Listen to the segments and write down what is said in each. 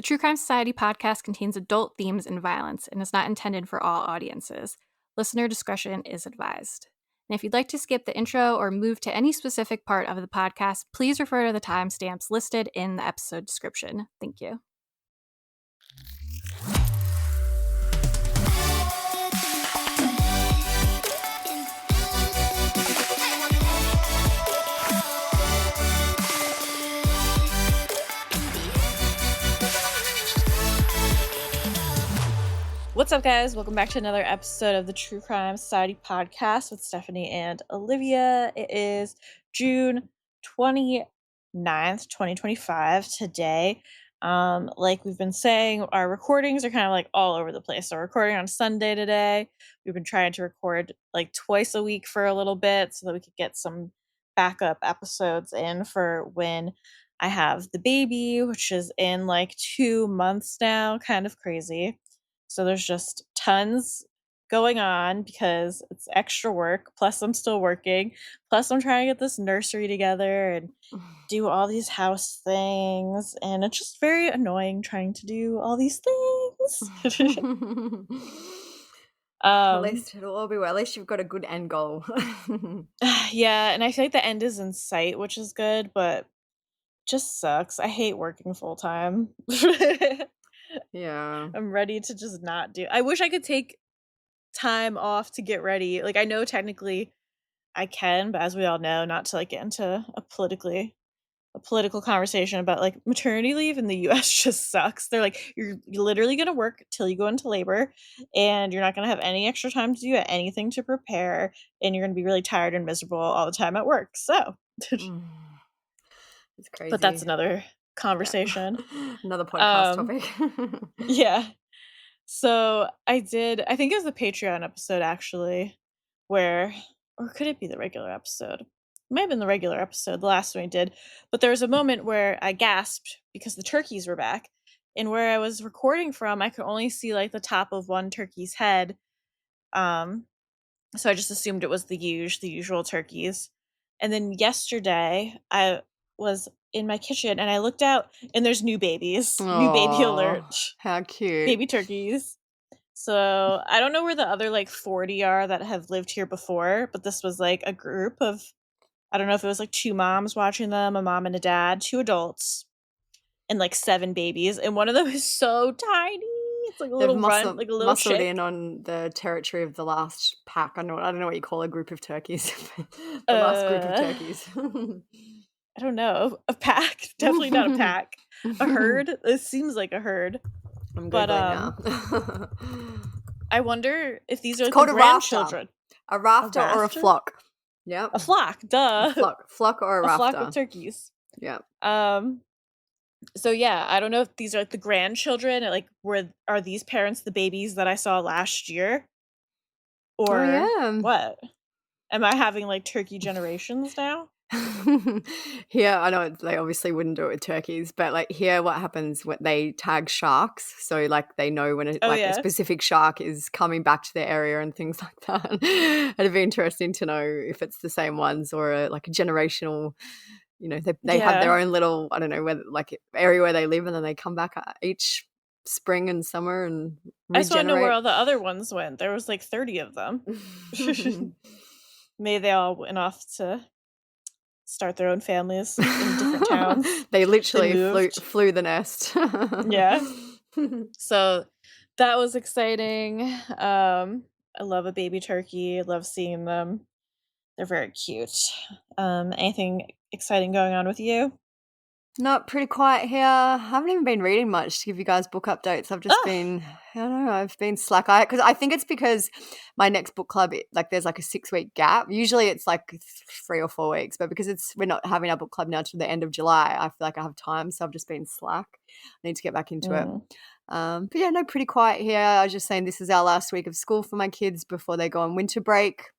True Crime Society podcast contains adult themes and violence and is not intended for all audiences. Listener discretion is advised. And if you'd like to skip the intro or move to any specific part of the podcast, please refer to the timestamps listed in the episode description. Thank you. What's up, guys? Welcome back to another episode of the True Crime Society podcast with Stephanie and Olivia. It is June 29th, 2025 today. Like we've been saying, our recordings are kind of like all over the place. So we're recording on Sunday today. We've been trying to record like twice a week for a little bit so that we could get some backup episodes in for when I have the baby, which is in like 2 months now. Kind of crazy. So there's just tons going on because it's extra work. Plus I'm still working. Plus I'm trying to get this nursery together and do all these house things. And it's just very annoying trying to do all these things. At least it'll all be well. At least you've got a good end goal. Yeah, and I feel like the end is in sight, which is good, but just sucks. I hate working full time. Yeah. I'm ready to just not do. I wish I could take time off to get ready. Like, I know technically I can, but as we all know, not to like get into a political conversation about like maternity leave in the US just sucks. They're like, you're literally going to work till you go into labor and you're not going to have any extra time to do anything to prepare, and you're going to be really tired and miserable all the time at work. So It's crazy. But that's another conversation. Yeah. Another podcast topic. Yeah. So I think it was the Patreon episode actually, or could it be the regular episode? It might have been the regular episode, the last one I did. But there was a moment where I gasped because the turkeys were back. And where I was recording from, I could only see like the top of one turkey's head. So I just assumed it was the usual turkeys. And then yesterday I was in my kitchen and I looked out and there's new babies. New baby alert. How cute. Baby turkeys. So I don't know where the other like 40 are that have lived here before, but this was like a group of, I don't know if it was like 2 moms watching them, a mom and a dad, 2 adults, and like 7 babies. And one of them is so tiny. It's like a little runt, like a little muscled chick. in on the territory of the last pack. I don't know what you call a group of turkeys. The last group of turkeys. I don't know. A pack. Definitely not a pack. A herd. It seems like a herd. I'm Googling now. I wonder if these are it's called the grandchildren. A rafter or a flock. Yeah. A flock, duh. Flock or a rafter. A flock of turkeys. Yeah. So yeah, I don't know if these are like the grandchildren, like are these parents the babies that I saw last year? Or what? Am I having like turkey generations now? Here, I know they obviously wouldn't do it with turkeys, but like here what happens when they tag sharks, so like they know when a specific shark is coming back to their area and things like that. It'd be interesting to know if it's the same ones or like a generational, you know, they have their own little, I don't know, whether like area where they live and then they come back each spring and summer and regenerate. I just want to know where all the other ones went. There was like 30 of them. Maybe they all went off to start their own families in different towns. They literally flew the nest. Yeah. So that was exciting. I love a baby turkey. I love seeing them. They're very cute. Anything exciting going on with you? Not pretty quiet here. I haven't even been reading much to give you guys book updates. I've just been, I don't know, I've been slack. Because I think it's because my next book club, like there's like a 6-week gap. Usually it's like 3 or 4 weeks, but because we're not having our book club now till the end of July, I feel like I have time. So I've just been slack. I need to get back into it. But yeah, no, pretty quiet here. I was just saying this is our last week of school for my kids before they go on winter break,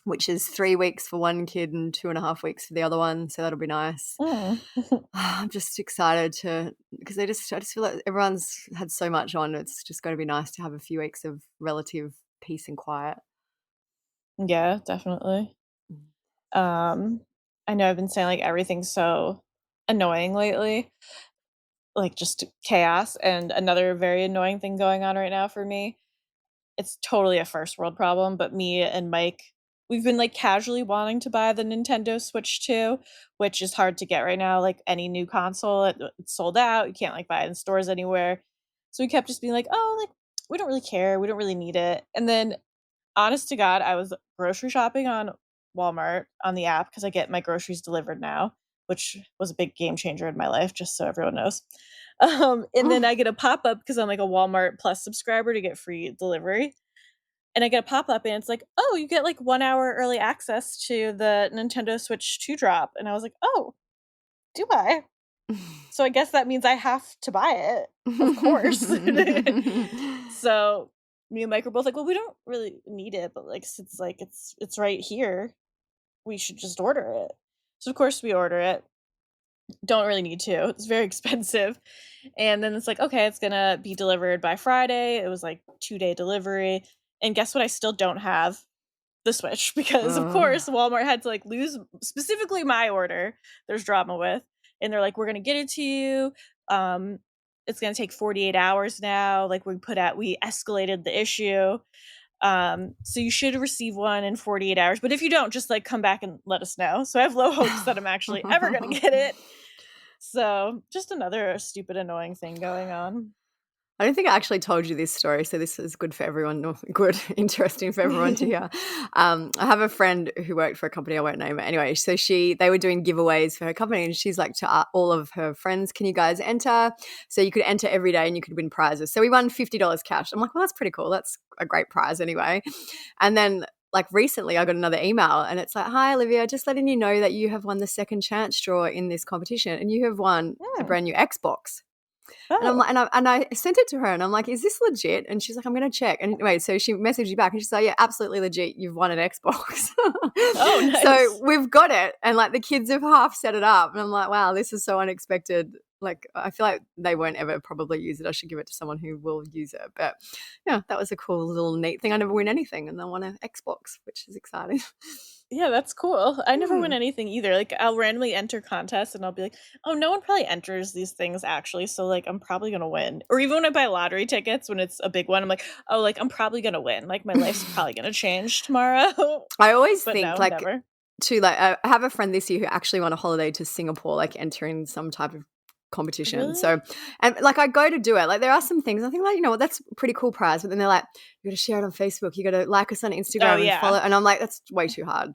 which is 3 weeks for one kid and 2.5 weeks for the other one. So that'll be nice. I'm just excited because I just feel like everyone's had so much on. It's just going to be nice to have a few weeks of relative peace and quiet. Yeah, definitely. I know I've been saying like everything's so annoying lately. like just chaos. And another very annoying thing going on right now for me, it's totally a first world problem, but me and Mike, we've been like casually wanting to buy the Nintendo Switch 2, which is hard to get right now. Like any new console, it's sold out. You can't like buy it in stores anywhere. So we kept just being like, oh, like we don't really care. We don't really need it. And then, honest to God, I was grocery shopping on Walmart on the app because I get my groceries delivered now, which was a big game changer in my life, just so everyone knows. And then I get a pop up because I'm like a Walmart Plus subscriber to get free delivery. And I get a pop up and it's like, oh, you get like 1 hour early access to the Nintendo Switch 2 drop. And I was like, oh, do I? So I guess that means I have to buy it, of course. So me and Mike were both like, well, we don't really need it, but like since like it's right here, we should just order it. So of course we order it. Don't really need to. It's very expensive. And then it's like, okay, it's gonna be delivered by Friday. It was like 2-day delivery. And guess what? I still don't have the Switch because of course Walmart had to like lose specifically my order. There's drama with, and they're like, we're gonna get it to you. It's gonna take 48 hours now. Like we escalated the issue. So you should receive one in 48 hours. But if you don't, just like come back and let us know. So I have low hopes that I'm actually ever gonna get it. So just another stupid, annoying thing going on. I don't think I actually told you this story, so this is good for everyone, or good, interesting for everyone to hear. I have a friend who worked for a company, I won't name it. Anyway, so they were doing giveaways for her company, and she's like to all of her friends, can you guys enter? So you could enter every day and you could win prizes. So we won $50 cash. I'm like, well, that's pretty cool. That's a great prize anyway. And then like recently I got another email and it's like, hi, Olivia, just letting you know that you have won the second chance draw in this competition and you have won a brand new Xbox. Oh. And I'm like, and I sent it to her and I'm like, is this legit? And she's like, I'm going to check. And anyway, so she messaged me back and she's like, yeah, absolutely legit. You've won an Xbox. Oh, nice. So we've got it. And like the kids have half set it up. And I'm like, wow, this is so unexpected. Like, I feel like they won't ever probably use it. I should give it to someone who will use it. But yeah, that was a cool little neat thing. I never win anything and I won an Xbox, which is exciting. Yeah, that's cool. I never win anything either. Like I'll randomly enter contests and I'll be like, oh, no one probably enters these things actually. So like I'm probably gonna win. Or even when I buy lottery tickets when it's a big one, I'm like, oh, like I'm probably gonna win. Like my life's probably gonna change tomorrow. I always But think no, like never. I have a friend this year who actually won a holiday to Singapore, like entering some type of competition. Really? So, and like I go to do it. Like there are some things I think like, you know what, that's a pretty cool prize. But then they're like, you got to share it on Facebook. You got to like us on Instagram and follow. And I'm like, that's way too hard.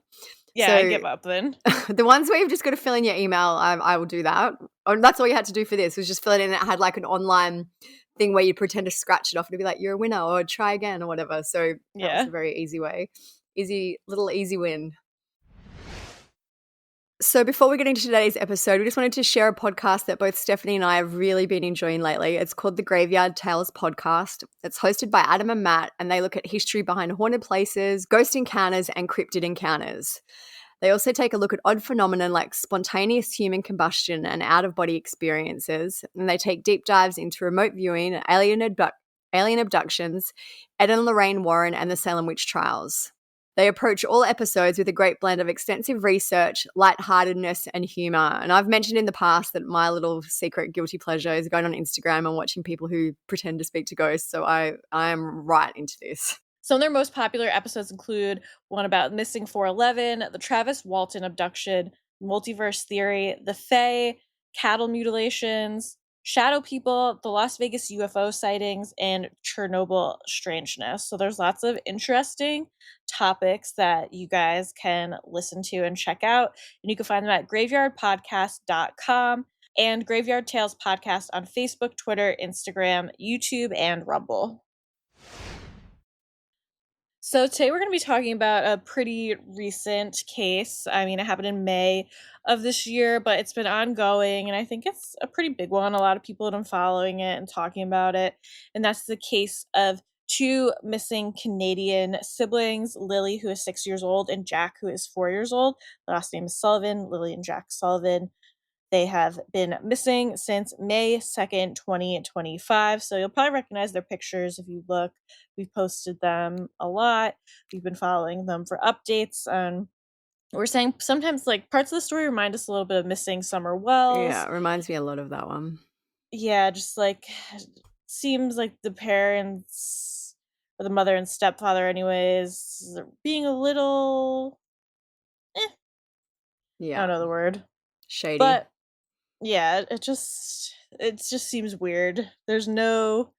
Yeah, so, I give up then. The ones where you've just got to fill in your email, I will do that. And that's all you had to do for this was just fill it in. It had like an online thing where you pretend to scratch it off and be like, you're a winner or try again or whatever. So that was a very easy way. Easy win. So before we get into today's episode, we just wanted to share a podcast that both Stephanie and I have really been enjoying lately. It's called the Graveyard Tales Podcast. It's hosted by Adam and Matt, and they look at history behind haunted places, ghost encounters, and cryptid encounters. They also take a look at odd phenomena like spontaneous human combustion and out-of-body experiences, and they take deep dives into remote viewing, alien abductions, Ed and Lorraine Warren, and the Salem witch trials. They approach all episodes with a great blend of extensive research, lightheartedness, and humor. And I've mentioned in the past that my little secret guilty pleasure is going on Instagram and watching people who pretend to speak to ghosts. So I am right into this. Some of their most popular episodes include one about Missing 411, the Travis Walton abduction, multiverse theory, the Fae, cattle mutilations, shadow people, the Las Vegas UFO sightings, and Chernobyl strangeness. So there's lots of interesting topics that you guys can listen to and check out. And you can find them at graveyardpodcast.com and Graveyard Tales Podcast on Facebook, Twitter, Instagram, YouTube, and Rumble. So today we're going to be talking about a pretty recent case. I mean, it happened in May of this year, but it's been ongoing, and I think it's a pretty big one. A lot of people have been following it and talking about it, and that's the case of two missing Canadian siblings, Lilly, who is 6 years old, and Jack, who is 4 years old. The last name is Sullivan, Lilly and Jack Sullivan. They have been missing since May 2nd, 2025. So you'll probably recognize their pictures if you look. We've posted them a lot. We've been following them for updates. We're saying sometimes like parts of the story remind us a little bit of Missing Summer Wells. Yeah, it reminds me a lot of that one. yeah, just like seems like the parents or the mother and stepfather anyways are being a little I Yeah, don't know the word. shady. But yeah, it just seems weird. There's no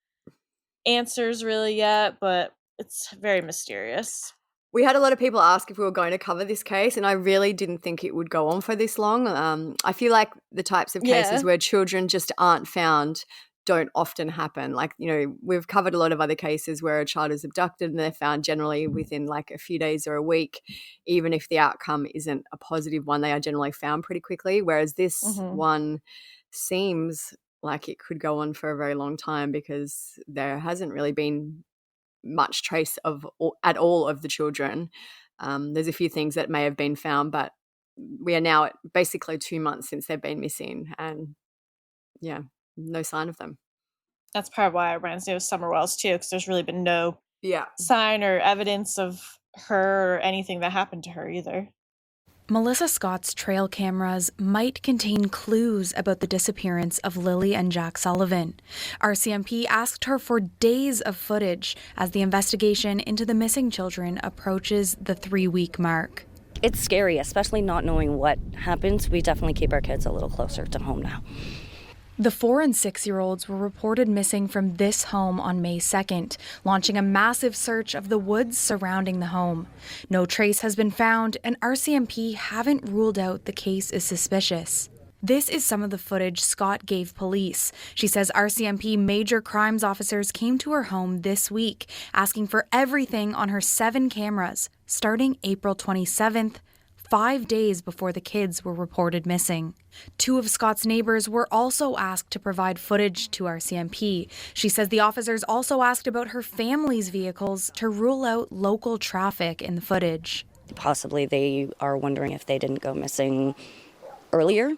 answers really yet, but it's very mysterious. We had a lot of people ask if we were going to cover this case, and I really didn't think it would go on for this long. I feel like the types of cases Yeah. where children just aren't found don't often happen. Like, we've covered a lot of other cases where a child is abducted and they're found generally within like a few days or a week. Even if the outcome isn't a positive one, they are generally found pretty quickly. Whereas this Mhm. one seems like it could go on for a very long time because there hasn't really been much trace of at all of the children. There's a few things that may have been found, but we are now at basically 2 months since they've been missing, and yeah, no sign of them. That's probably why it reminds me of Summer Wells too, because there's really been no Yeah. sign or evidence of her or anything that happened to her either. Melissa Scott's trail cameras might contain clues about the disappearance of Lilly and Jack Sullivan. RCMP asked her for days of footage as the investigation into the missing children approaches the 3-week mark. It's scary, especially not knowing what happens. We definitely keep our kids a little closer to home now. The 4 and 6-year-olds were reported missing from this home on May 2nd, launching a massive search of the woods surrounding the home. No trace has been found, and RCMP haven't ruled out the case is suspicious. This is some of the footage Scott gave police. She says RCMP major crimes officers came to her home this week, asking for everything on her 7 cameras, starting April 27th, 5 days before the kids were reported missing. 2 of Scott's neighbors were also asked to provide footage to RCMP. She says the officers also asked about her family's vehicles to rule out local traffic in the footage. Possibly they are wondering if they didn't go missing earlier,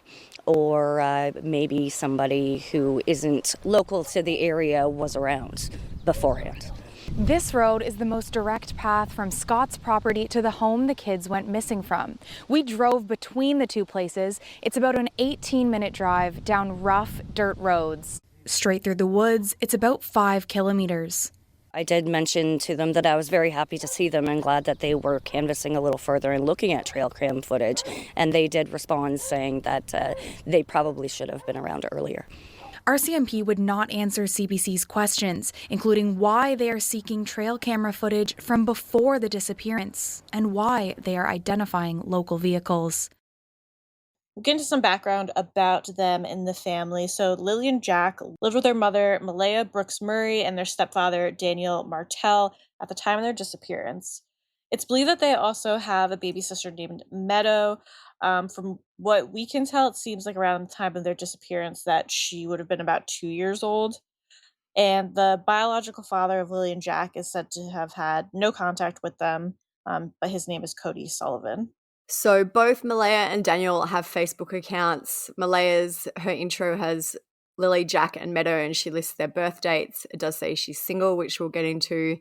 or maybe somebody who isn't local to the area was around beforehand. This road is the most direct path from Scott's property to the home the kids went missing from. We drove between the 2 places. It's about an 18-minute drive down rough dirt roads. Straight through the woods, it's about 5 kilometers. I did mention to them that I was very happy to see them and glad that they were canvassing a little further and looking at trail cam footage. And they did respond saying that they probably should have been around earlier. RCMP would not answer CBC's questions, including why they are seeking trail camera footage from before the disappearance and why they are identifying local vehicles. We'll get into some background about them and the family. So Lilly and Jack lived with their mother, Malehya Brooks-Murray, and their stepfather, Daniel Martell, at the time of their disappearance. It's believed that they also have a baby sister named Meadow. From what we can tell, it seems like around the time of their disappearance that she would have been about 2 years old. And the biological father of Lilly and Jack is said to have had no contact with them, but his name is Cody Sullivan. So both Malaya and Daniel have Facebook accounts. Malaya's, her intro has Lilly, Jack, and Meadow, and she lists their birth dates. It does say she's single, which we'll get into.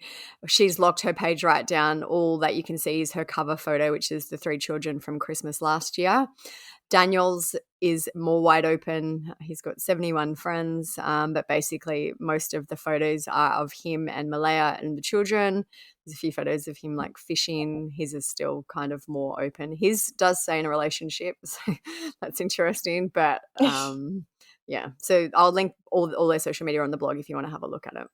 She's locked her page right down. All that you can see is her cover photo, which is the 3 children from Christmas last year. Daniel's is more wide open. He's got 71 friends, but basically most of the photos are of him and Malaya and the children. There's a few photos of him like fishing. His is still kind of more open. His does say in a relationship, so that's interesting. But yeah, so I'll link all their social media on the blog if you want to have a look at it.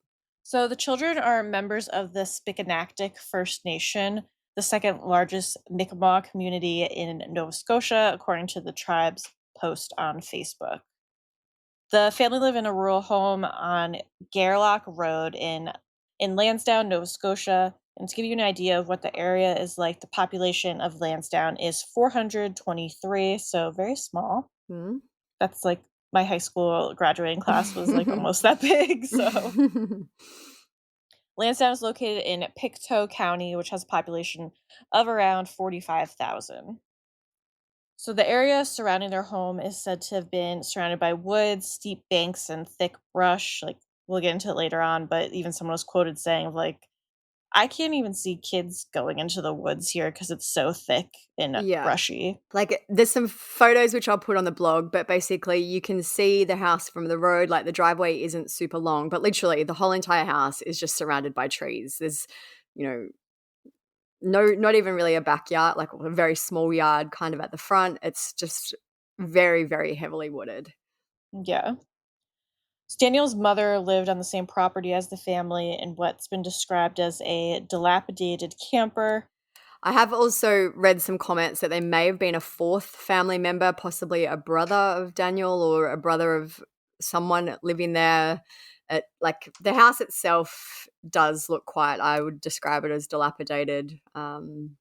So the children are members of the Spikanactic First Nation, the second largest Mi'kmaq community in Nova Scotia, according to the tribe's post on Facebook. The family live in a rural home on Gairloch Road in Lansdowne, Nova Scotia. And to give you an idea of what the area is like, the population of Lansdowne is 423, so very small. Hmm? That's like my high school graduating class was like almost that big. So Lansdowne is located in Pictou County, which has a population of around 45,000. So the area surrounding their home is said to have been surrounded by woods, steep banks, and thick brush. Like we'll get into it later on, but even someone was quoted saying like, I can't even see kids going into the woods here because it's so thick and brushy. Like, there's some photos which I'll put on the blog, but basically you can see the house from the road. Like, the driveway isn't super long, but literally the whole entire house is just surrounded by trees. There's, not even really a backyard, like a very small yard kind of at the front. It's just very, very heavily wooded. Yeah. So Daniel's mother lived on the same property as the family in what's been described as a dilapidated camper. I have also read some comments that there may have been a fourth family member, possibly a brother of Daniel or a brother of someone living there. Like, the house itself does look quite, I would describe it as dilapidated, And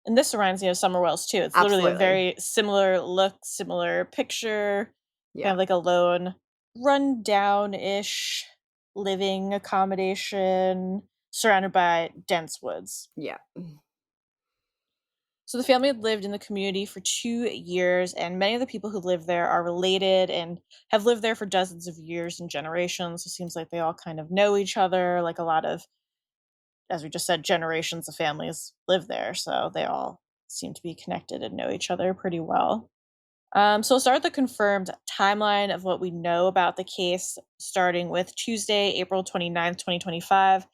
this reminds me of Summer Wells too. It's literally a Absolutely. very similar look, similar picture, kind Yeah. of like a lone, rundown-ish living accommodation surrounded by dense woods. Yeah. So the family had lived in the community for 2 years, and many of the people who live there are related and have lived there for dozens of years and generations. It seems like they all kind of know each other, like a lot of, as we just said, generations of families live there, so they all seem to be connected and know each other pretty well. So we'll start the confirmed timeline of what we know about the case, starting with Tuesday, April 29th, 2025.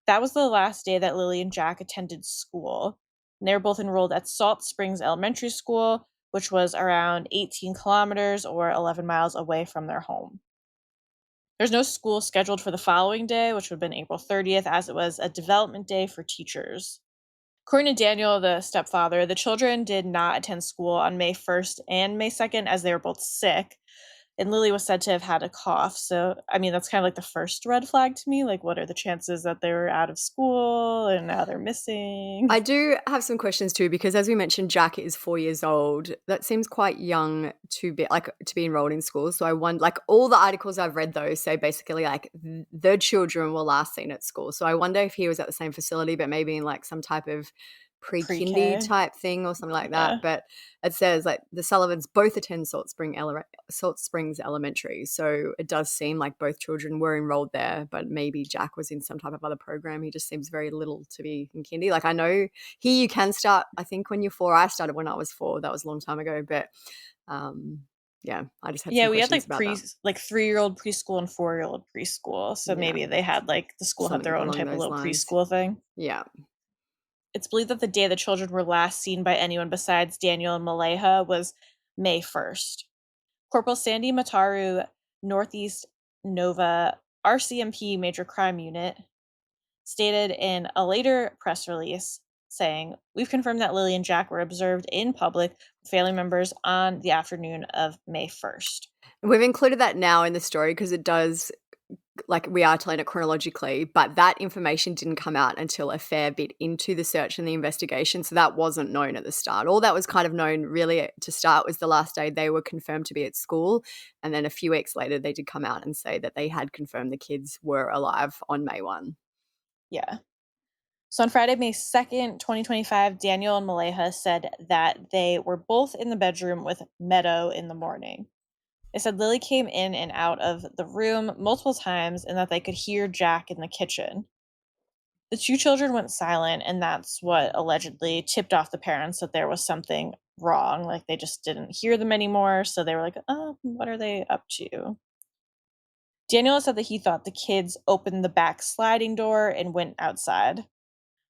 That was the last day that Lilly and Jack attended school. And they were both enrolled at Salt Springs Elementary School, which was around 18 kilometers or 11 miles away from their home. There's no school scheduled for the following day, which would have been April 30th, as it was a development day for teachers. According to Daniel, the stepfather, the children did not attend school on May 1st and May 2nd as they were both sick. And Lilly was said to have had a cough. So, I mean, that's kind of like the first red flag to me. Like, what are the chances that they were out of school and now they're missing? I do have some questions too, because as we mentioned, Jack is 4 years old. That seems quite young to be enrolled in school. So I wonder, like, all the articles I've read though say basically like the children were last seen at school. So I wonder if he was at the same facility, but maybe in like some type of pre-kindy Pre-K. type thing or something like Yeah. that. But it says like the Sullivans both attend Salt Springs Elementary. So it does seem like both children were enrolled there, but maybe Jack was in some type of other program. He just seems very little to be in kindy. Like, I know here you can start, I think, when you're 4. I started when I was 4. That was a long time ago. But yeah, I just had some we had questions about that. like 3-year-old preschool and 4-year-old preschool. So maybe they had like the school had their Something own along type of those little lines. preschool thing. Yeah. It's believed that the day the children were last seen by anyone besides Daniel and Malehya was May 1st. Corporal Sandy Mataru, Northeast Nova RCMP Major Crime Unit, stated in a later press release saying, "We've confirmed that Lilly and Jack were observed in public with family members on the afternoon of May 1st. We've included that now in the story because it does, like, we are telling it chronologically, but that information didn't come out until a fair bit into the search and the investigation, so that wasn't known at the start. All that was kind of known really to start was the last day they were confirmed to be at school, and then a few weeks later they did come out and say that they had confirmed the kids were alive on May 1. Yeah. So on Friday, May 2nd, 2025, Daniel and Malehya said that they were both in the bedroom with Meadow in the morning. They said Lilly came in and out of the room multiple times and that they could hear Jack in the kitchen. The 2 children went silent, and that's what allegedly tipped off the parents that there was something wrong. Like, they just didn't hear them anymore, so they were like, oh, what are they up to? Daniel said that he thought the kids opened the back sliding door and went outside.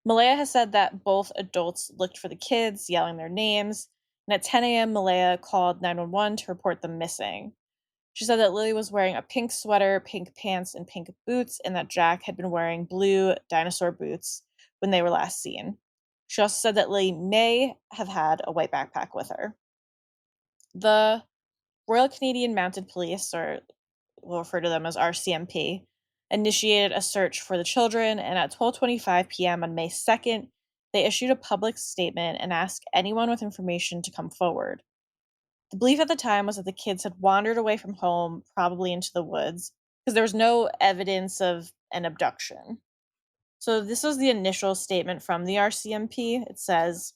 Malehya has said that both adults looked for the kids, yelling their names, and at 10 a.m., Malehya called 911 to report them missing. She said that Lilly was wearing a pink sweater, pink pants, and pink boots, and that Jack had been wearing blue dinosaur boots when they were last seen. She also said that Lilly may have had a white backpack with her. The Royal Canadian Mounted Police, or we'll refer to them as RCMP, initiated a search for the children, and at 12:25 p.m. on May 2nd, they issued a public statement and asked anyone with information to come forward. The belief at the time was that the kids had wandered away from home, probably into the woods, because there was no evidence of an abduction. So this was the initial statement from the RCMP. It says,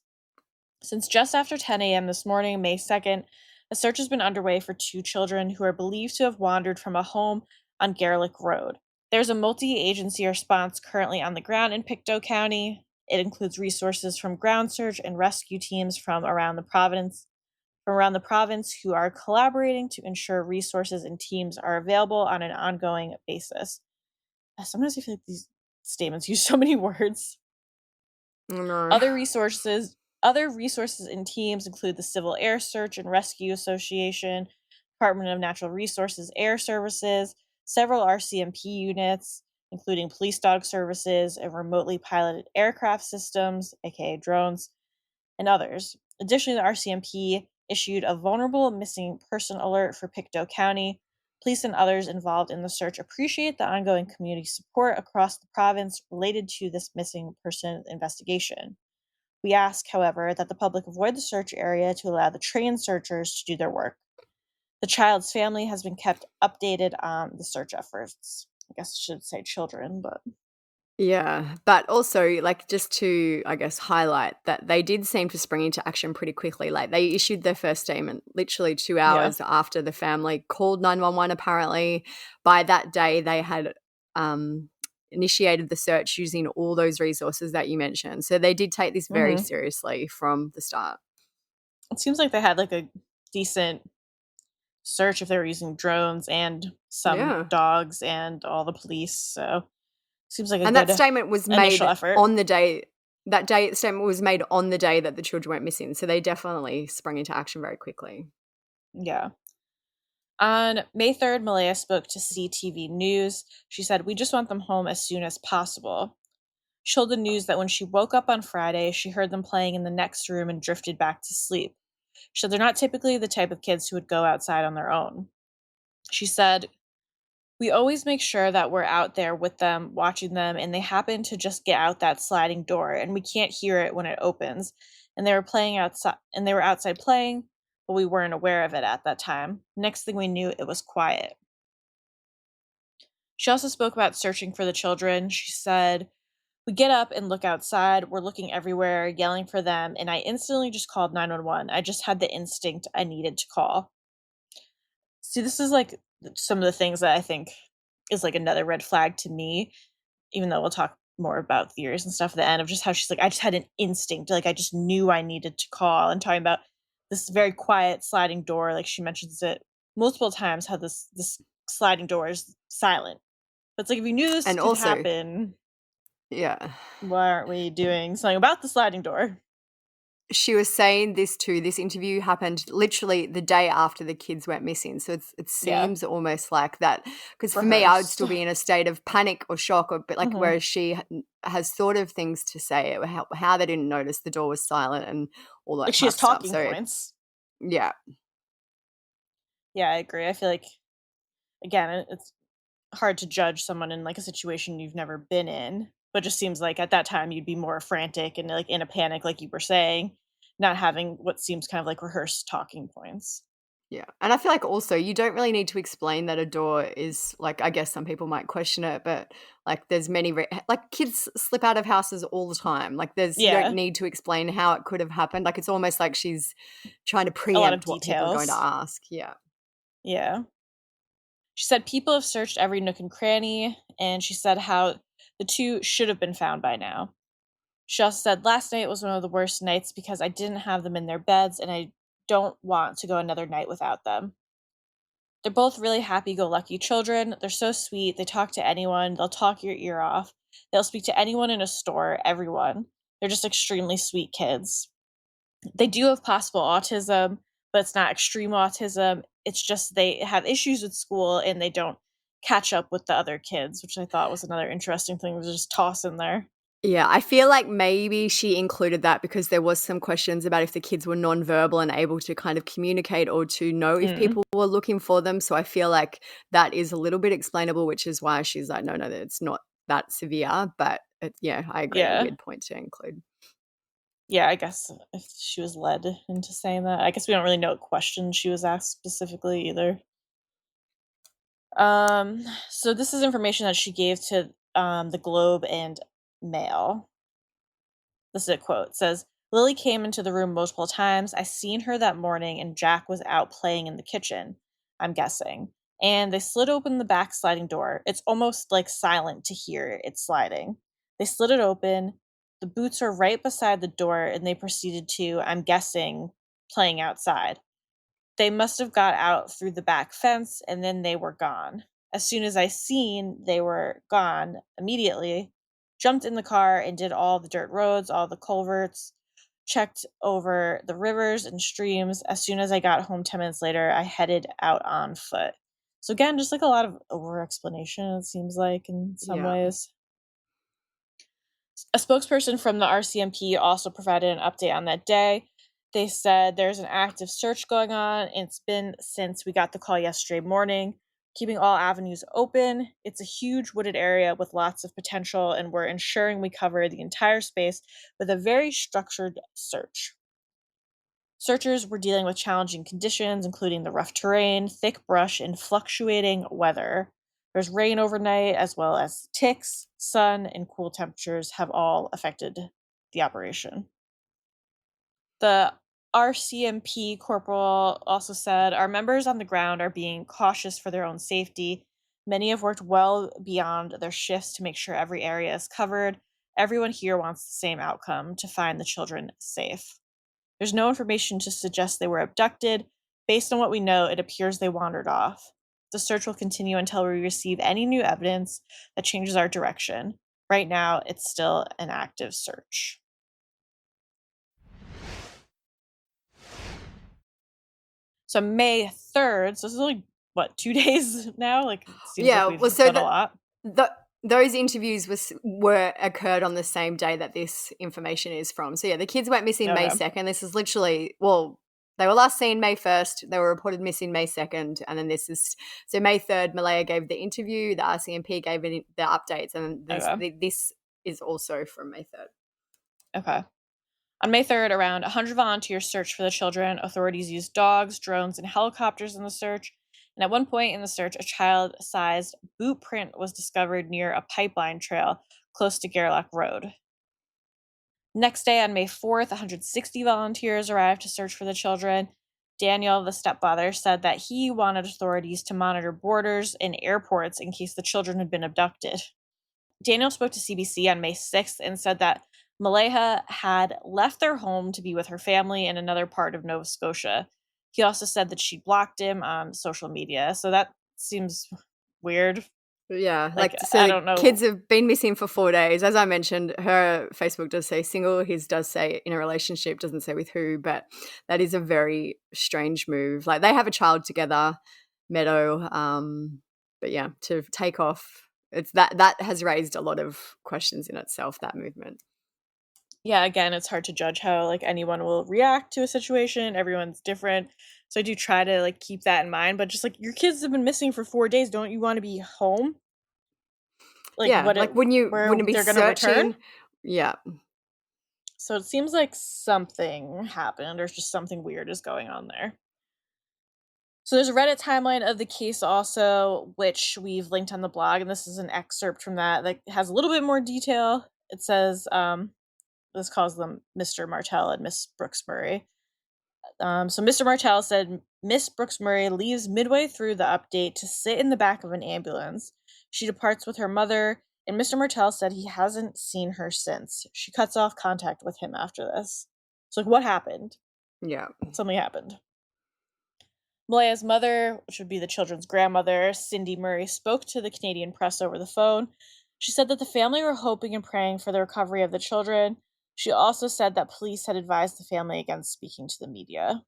since just after 10 a.m. this morning, May 2nd, a search has been underway for 2 children who are believed to have wandered from a home on Garlick Road. There's a multi-agency response currently on the ground in Pictou County. It includes resources from ground search and rescue teams from around the province who are collaborating to ensure resources and teams are available on an ongoing basis. Sometimes I feel like these statements use so many words. No. Other resources and teams include the Civil Air Search and Rescue Association, Department of Natural Resources Air Services, several RCMP units, including police dog services and remotely piloted aircraft systems, aka drones, and others. Additionally, the RCMP issued a vulnerable missing person alert for Pictou County. Police and others involved in the search appreciate the ongoing community support across the province related to this missing person investigation. We ask, however, that the public avoid the search area to allow the trained searchers to do their work. The child's family has been kept updated on the search efforts. I guess I should say children, but Yeah, but also, like, just to, I guess, highlight that they did seem to spring into action pretty quickly. Like, they issued their first statement literally 2 yeah. hours after the family called 911, apparently. By that day, they had initiated the search using all those resources that you mentioned. So they did take this very seriously from the start. It seems like they had like a decent search if they were using drones and some Yeah. dogs and all the police. So seems like a And good that statement was made initial effort. on the day statement was made on the day that the children went missing. So they definitely sprung into action very quickly. Yeah. On May 3rd, Malehya spoke to CTV News. She said, "We just want them home as soon as possible." She told the news that when she woke up on Friday, she heard them playing in the next room and drifted back to sleep. She said they're not typically the type of kids who would go outside on their own. She said, "We always make sure that we're out there with them, watching them, and they happen to just get out that sliding door, and we can't hear it when it opens. And they were outside playing, but we weren't aware of it at that time. Next thing we knew, it was quiet." She also spoke about searching for the children. She said, "We get up and look outside. We're looking everywhere, yelling for them, and I instantly just called 911. I just had the instinct I needed to call." See, this is like some of the things that I think is like another red flag to me, even though we'll talk more about theories and stuff at the end of just how she's like, I just had an instinct. Like, I just knew I needed to call, and talking about this very quiet sliding door. Like, she mentions it multiple times, how this sliding door is silent. But it's like, if you knew this And could also, happen, yeah, why aren't we doing something about the sliding door? she was saying this too. This interview happened literally the day after the kids went missing. So it Yeah. seems almost like that. Because for me, I would still Rehearsed. be in a state of panic or shock, or but like Mhm. whereas she has thought of things to say, how they didn't notice the door was silent and all that Like, she kind has of stuff. talking So points. yeah, Yeah, I agree. I feel like, again, it's hard to judge someone in like a situation you've never been in, but just seems like at that time you'd be more frantic and like in a panic, like you were saying, not having what seems kind of like rehearsed talking points. yeah. And I feel like also you don't really need to explain that a door is like, I guess some people might question it, but like there's many like kids slip out of houses all the time. Like you Yeah, don't need to explain how it could have happened. Like it's almost like she's trying to a lot of preempt what people are going to details. ask. Yeah. Yeah. She said people have searched every nook and cranny, and she said how the two should have been found by now. She also said, "Last night was one of the worst nights because I didn't have them in their beds, and I don't want to go another night without them. They're both really happy-go-lucky children. They're so sweet. They talk to anyone. They'll talk your ear off. They'll speak to anyone in a store, everyone. They're just extremely sweet kids. They do have possible autism, but it's not extreme autism. It's just they have issues with school and they don't catch up with the other kids," which I thought was another interesting thing to just toss in there. Yeah, I feel like maybe she included that because there was some questions about if the kids were nonverbal and able to kind of communicate or to know if people were looking for them. So I feel like that is a little bit explainable, which is why she's like, no, it's not that severe. But yeah, I agree. Yeah. Weird point to include. Yeah, I guess if she was led into saying that. I guess we don't really know what question she was asked specifically either. So this is information that she gave to the Globe and Mail. This is a quote. It says, "Lilly came into the room multiple times. I seen her that morning and Jack was out playing in the kitchen, I'm guessing. and they slid open the back sliding door. It's almost like silent to hear it sliding. They slid it open. The boots are right beside the door, and they proceeded to, I'm guessing, playing outside. They must have got out through the back fence, and then they were gone. As soon as I seen they were gone, immediately jumped in the car and did all the dirt roads, all the culverts, checked over the rivers and streams. As soon as I got home 10 minutes later, I headed out on foot. So again, just like a lot of over explanation, it seems like in some ways. A spokesperson from the RCMP also provided an update on that day. They said there's an active search going on, and it's been since we got the call yesterday morning, keeping all avenues open. It's a huge wooded area with lots of potential, and we're ensuring we cover the entire space with a very structured search. Searchers were dealing with challenging conditions, including the rough terrain, thick brush, and fluctuating weather. There's rain overnight, as well as ticks, sun, and cool temperatures have all affected the operation. The RCMP corporal also said, our members on the ground are being cautious for their own safety. Many have worked well beyond their shifts to make sure every area is covered. Everyone here wants the same outcome, to find the children safe. There's no information to suggest they were abducted. Based on what we know, it appears they wandered off. The search will continue until we receive any new evidence that changes our direction. Right now, it's still an active search. So May 3rd, so this is only, 2 days now? Like, it seems like we've done a lot. Those interviews were occurred on the same day that this information is from. So yeah, the kids went missing May 2nd. This is literally, they were last seen May 1st. They were reported missing May 2nd. And then this is, so May 3rd, Malehya gave the interview, the RCMP gave the updates, and this is also from May 3rd. Okay. On May 3rd, around 100 volunteers searched for the children. Authorities used dogs, drones, and helicopters in the search. And at one point in the search, a child-sized boot print was discovered near a pipeline trail close to Gerlach Road. Next day, on May 4th, 160 volunteers arrived to search for the children. Daniel, the stepfather, said that he wanted authorities to monitor borders and airports in case the children had been abducted. Daniel spoke to CBC on May 6th and said that Malehya had left their home to be with her family in another part of Nova Scotia. He also said that she blocked him on social media, so that seems weird. Yeah, so I don't know. Kids have been missing for 4 days. As I mentioned, her Facebook does say single, his does say in a relationship, doesn't say with who, but that is a very strange move. Like, they have a child together, Meadow, but yeah, to take off, it's that has raised a lot of questions in itself, that movement. Yeah, again, it's hard to judge how anyone will react to a situation. Everyone's different. So I do try to keep that in mind, but just your kids have been missing for 4 days. Don't you want to be home? Wouldn't it be they're searching? Gonna return? Yeah. So it seems like something happened, or just something weird is going on there. So there's a Reddit timeline of the case also, which we've linked on the blog, and this is an excerpt from that has a little bit more detail. It says, this calls them Mr. Martell and Miss Brooks-Murray. So Mr. Martell said, Miss Brooks-Murray leaves midway through the update to sit in the back of an ambulance. She departs with her mother, and Mr. Martell said he hasn't seen her since. She cuts off contact with him after this. So what happened? Yeah. Something happened. Malehya's mother, which would be the children's grandmother, Cindy Murray, spoke to the Canadian press over the phone. She said that the family were hoping and praying for the recovery of the children. She also said that police had advised the family against speaking to the media.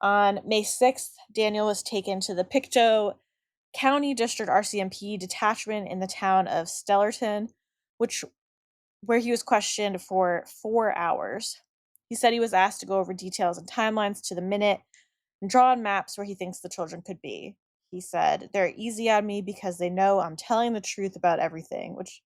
On May 6th, Daniel was taken to the Pictou County District RCMP detachment in the town of Stellarton, where he was questioned for 4 hours. He said he was asked to go over details and timelines to the minute and draw on maps where he thinks the children could be. He said, they're easy on me because they know I'm telling the truth about everything, which,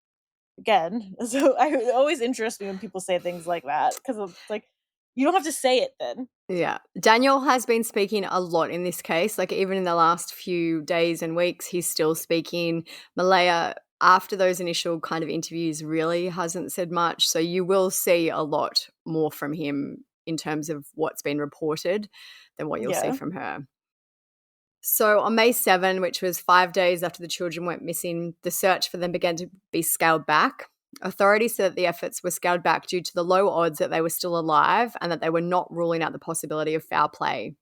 again, so it always interests me when people say things like that, because it's you don't have to say it then. Yeah. Daniel has been speaking a lot in this case. Even in the last few days and weeks, he's still speaking. Malehya, after those initial kind of interviews, really hasn't said much. So you will see a lot more from him in terms of what's been reported than what you'll see from her. So on May 7, which was 5 days after the children went missing, the search for them began to be scaled back. Authorities said that the efforts were scaled back due to the low odds that they were still alive and that they were not ruling out the possibility of foul play.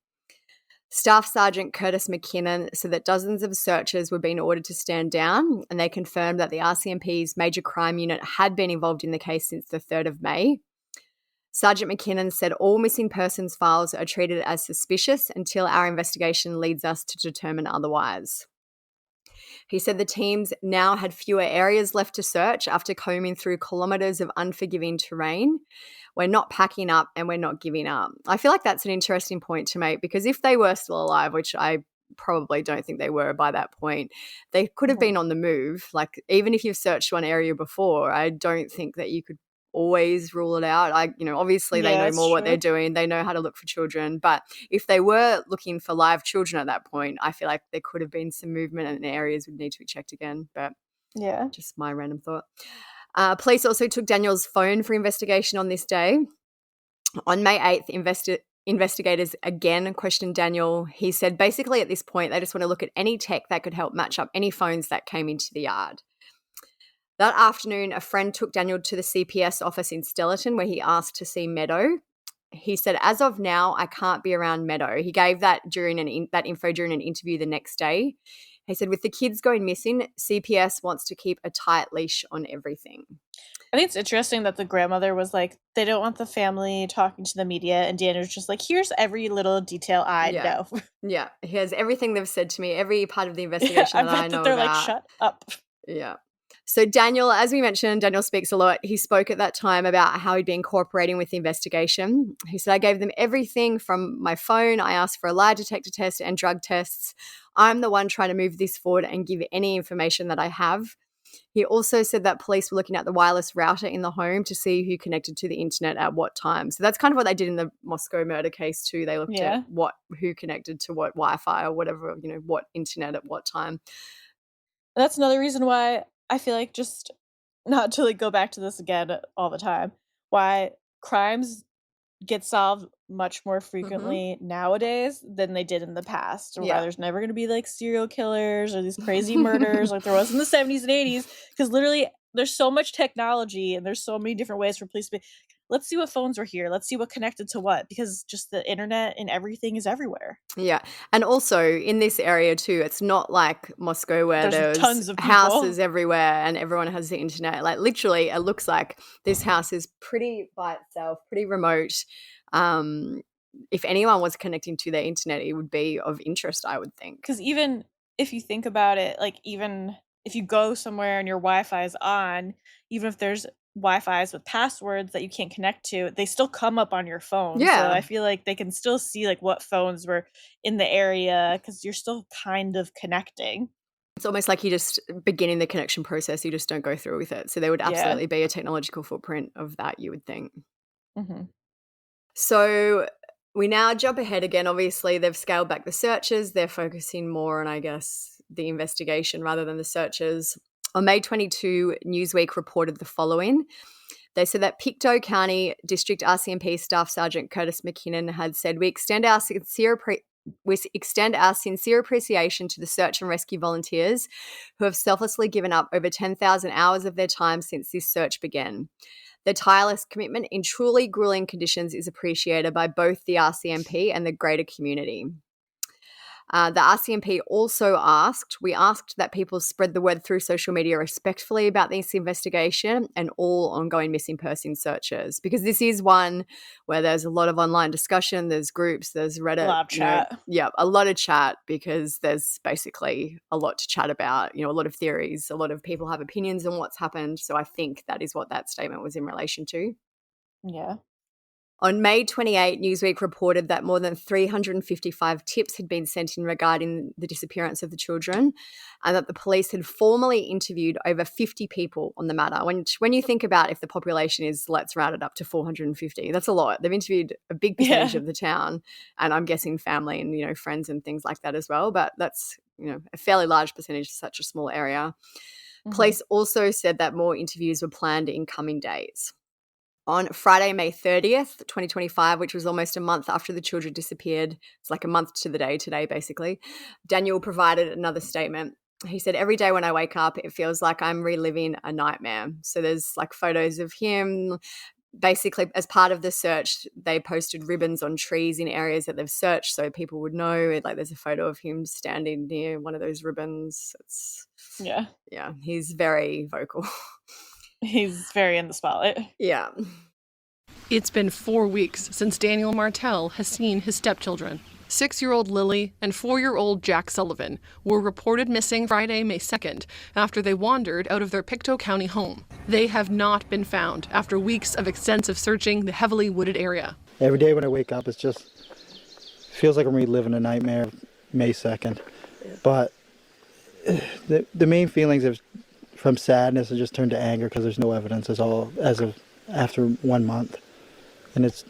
Staff Sergeant Curtis McKinnon said that dozens of searchers were being ordered to stand down, and they confirmed that the RCMP's major crime unit had been involved in the case since the 3rd of May. Sergeant McKinnon said all missing persons files are treated as suspicious until our investigation leads us to determine otherwise. He said the teams now had fewer areas left to search after combing through kilometres of unforgiving terrain. We're not packing up and we're not giving up. I feel like that's an interesting point to make, because if they were still alive, which I probably don't think they were by that point, they could have been on the move. Like, even if you've searched one area before, I don't think that you could always rule it out. Obviously they know more what they're doing. They know how to look for children. But if they were looking for live children at that point, I feel like there could have been some movement and areas would need to be checked again. But Yeah. just my random thought. Police also took Daniel's phone for investigation on this day. On May 8th, investigators again questioned Daniel. He said basically at this point they just want to look at any tech that could help match up any phones that came into the yard. That afternoon, a friend took Daniel to the CPS office in Stellarton where he asked to see Meadow. He said, as of now, I can't be around Meadow. He gave that that info during an interview the next day. He said, with the kids going missing, CPS wants to keep a tight leash on everything. I think it's interesting that the grandmother was like, they don't want the family talking to the media, and Daniel's just like, here's every little detail I know. Yeah, here's everything they've said to me, every part of the investigation that I know they're about. like, shut up. Yeah. So Daniel, as we mentioned, Daniel speaks a lot. He spoke at that time about how he'd been cooperating with the investigation. He said, I gave them everything from my phone. I asked for a lie detector test and drug tests. I'm the one trying to move this forward and give any information that I have. He also said that police were looking at the wireless router in the home to see who connected to the internet at what time. So that's kind of what they did in the Moscow murder case too. They looked at who connected to what Wi-Fi or whatever, what internet at what time. That's another reason why I feel like, just not to go back to this again all the time, why crimes get solved much more frequently nowadays than they did in the past. Or why there's never going to be serial killers or these crazy murders like there was in the 70s and 80s, because literally there's so much technology and there's so many different ways for police to be, let's see what phones were here, let's see what connected to what, because just the internet and everything is everywhere. Yeah. And also in this area too, it's not like Moscow where there's tons of people. Houses everywhere and everyone has the internet. Like, literally it looks like this house is pretty by itself, pretty remote. If anyone was connecting to the internet, it would be of interest, I would think. Because even if you think about it, even if you go somewhere and your Wi-Fi is on, even if there's Wi-Fi's with passwords that you can't connect to, they still come up on your phone. Yeah. So I feel like they can still see what phones were in the area, because you're still kind of connecting. It's almost like you just beginning the connection process, you just don't go through with it. So there would absolutely be a technological footprint of that, you would think. Mm-hmm. So we now jump ahead again. Obviously, they've scaled back the searches. They're focusing more on, I guess, the investigation rather than the searches. On May 22, Newsweek reported the following. They said that Pictou County District RCMP Staff Sergeant Curtis McKinnon had said, we extend our sincere appreciation to the search and rescue volunteers who have selflessly given up over 10,000 hours of their time since this search began. Their tireless commitment in truly grueling conditions is appreciated by both the RCMP and the greater community. The RCMP also asked that people spread the word through social media respectfully about this investigation and all ongoing missing person searches, because this is one where there's a lot of online discussion, there's groups, there's Reddit. A lot of chat. A lot of chat, because there's basically a lot to chat about, a lot of theories, a lot of people have opinions on what's happened. So I think that is what that statement was in relation to. Yeah. On May 28, Newsweek reported that more than 355 tips had been sent in regarding the disappearance of the children, and that the police had formally interviewed over 50 people on the matter. When you think about if the population is, let's round it up to 450, that's a lot. They've interviewed a big percentage of the town, and I'm guessing family and, friends and things like that as well, but that's, a fairly large percentage of such a small area. Mm-hmm. Police also said that more interviews were planned in coming days. On Friday, May 30th, 2025, which was almost a month after the children disappeared, it's like a month to the day today, basically, Daniel provided another statement. He said, "Every day when I wake up, it feels like I'm reliving a nightmare." So there's like photos of him. Basically, as part of the search, they posted ribbons on trees in areas that they've searched so people would know. Like there's a photo of him standing near one of those ribbons. Yeah. Yeah, he's very vocal. He's very in the spotlight. Yeah. It's been 4 weeks since Daniel Martell has seen his stepchildren. 6-year-old Lilly and 4-year-old Jack Sullivan were reported missing Friday, May 2nd, after they wandered out of their Pictou County home. They have not been found after weeks of extensive searching the heavily wooded area. Every day when I wake up, it just feels like I'm reliving a nightmare, May 2nd. But the main feelings of from sadness have just turned to anger because there's no evidence as of after 1 month. And it's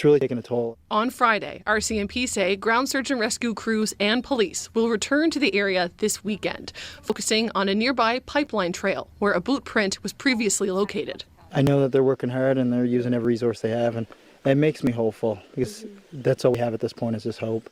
really taken a toll. On Friday, RCMP say ground search and rescue crews and police will return to the area this weekend, focusing on a nearby pipeline trail where a boot print was previously located. I know that they're working hard and they're using every resource they have, and it makes me hopeful because that's all we have at this point is just hope.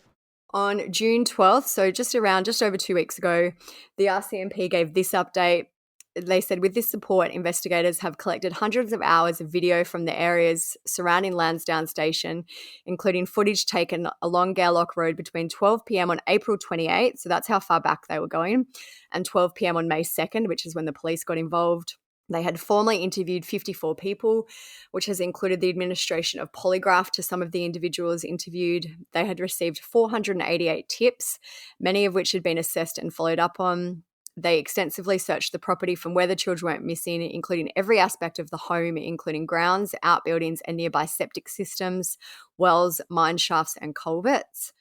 On June 12th, so just over 2 weeks ago, the RCMP gave this update. They said, with this support, investigators have collected hundreds of hours of video from the areas surrounding Lansdowne Station, including footage taken along Gairloch Road between 12 p.m. on April 28th, so that's how far back they were going, and 12 p.m. on May 2nd, which is when the police got involved. They had formally interviewed 54 people, which has included the administration of polygraph to some of the individuals interviewed. They had received 488 tips, many of which had been assessed and followed up on. They extensively searched the property from where the children went missing, including every aspect of the home, including grounds, outbuildings, and nearby septic systems, wells, mine shafts, and culverts.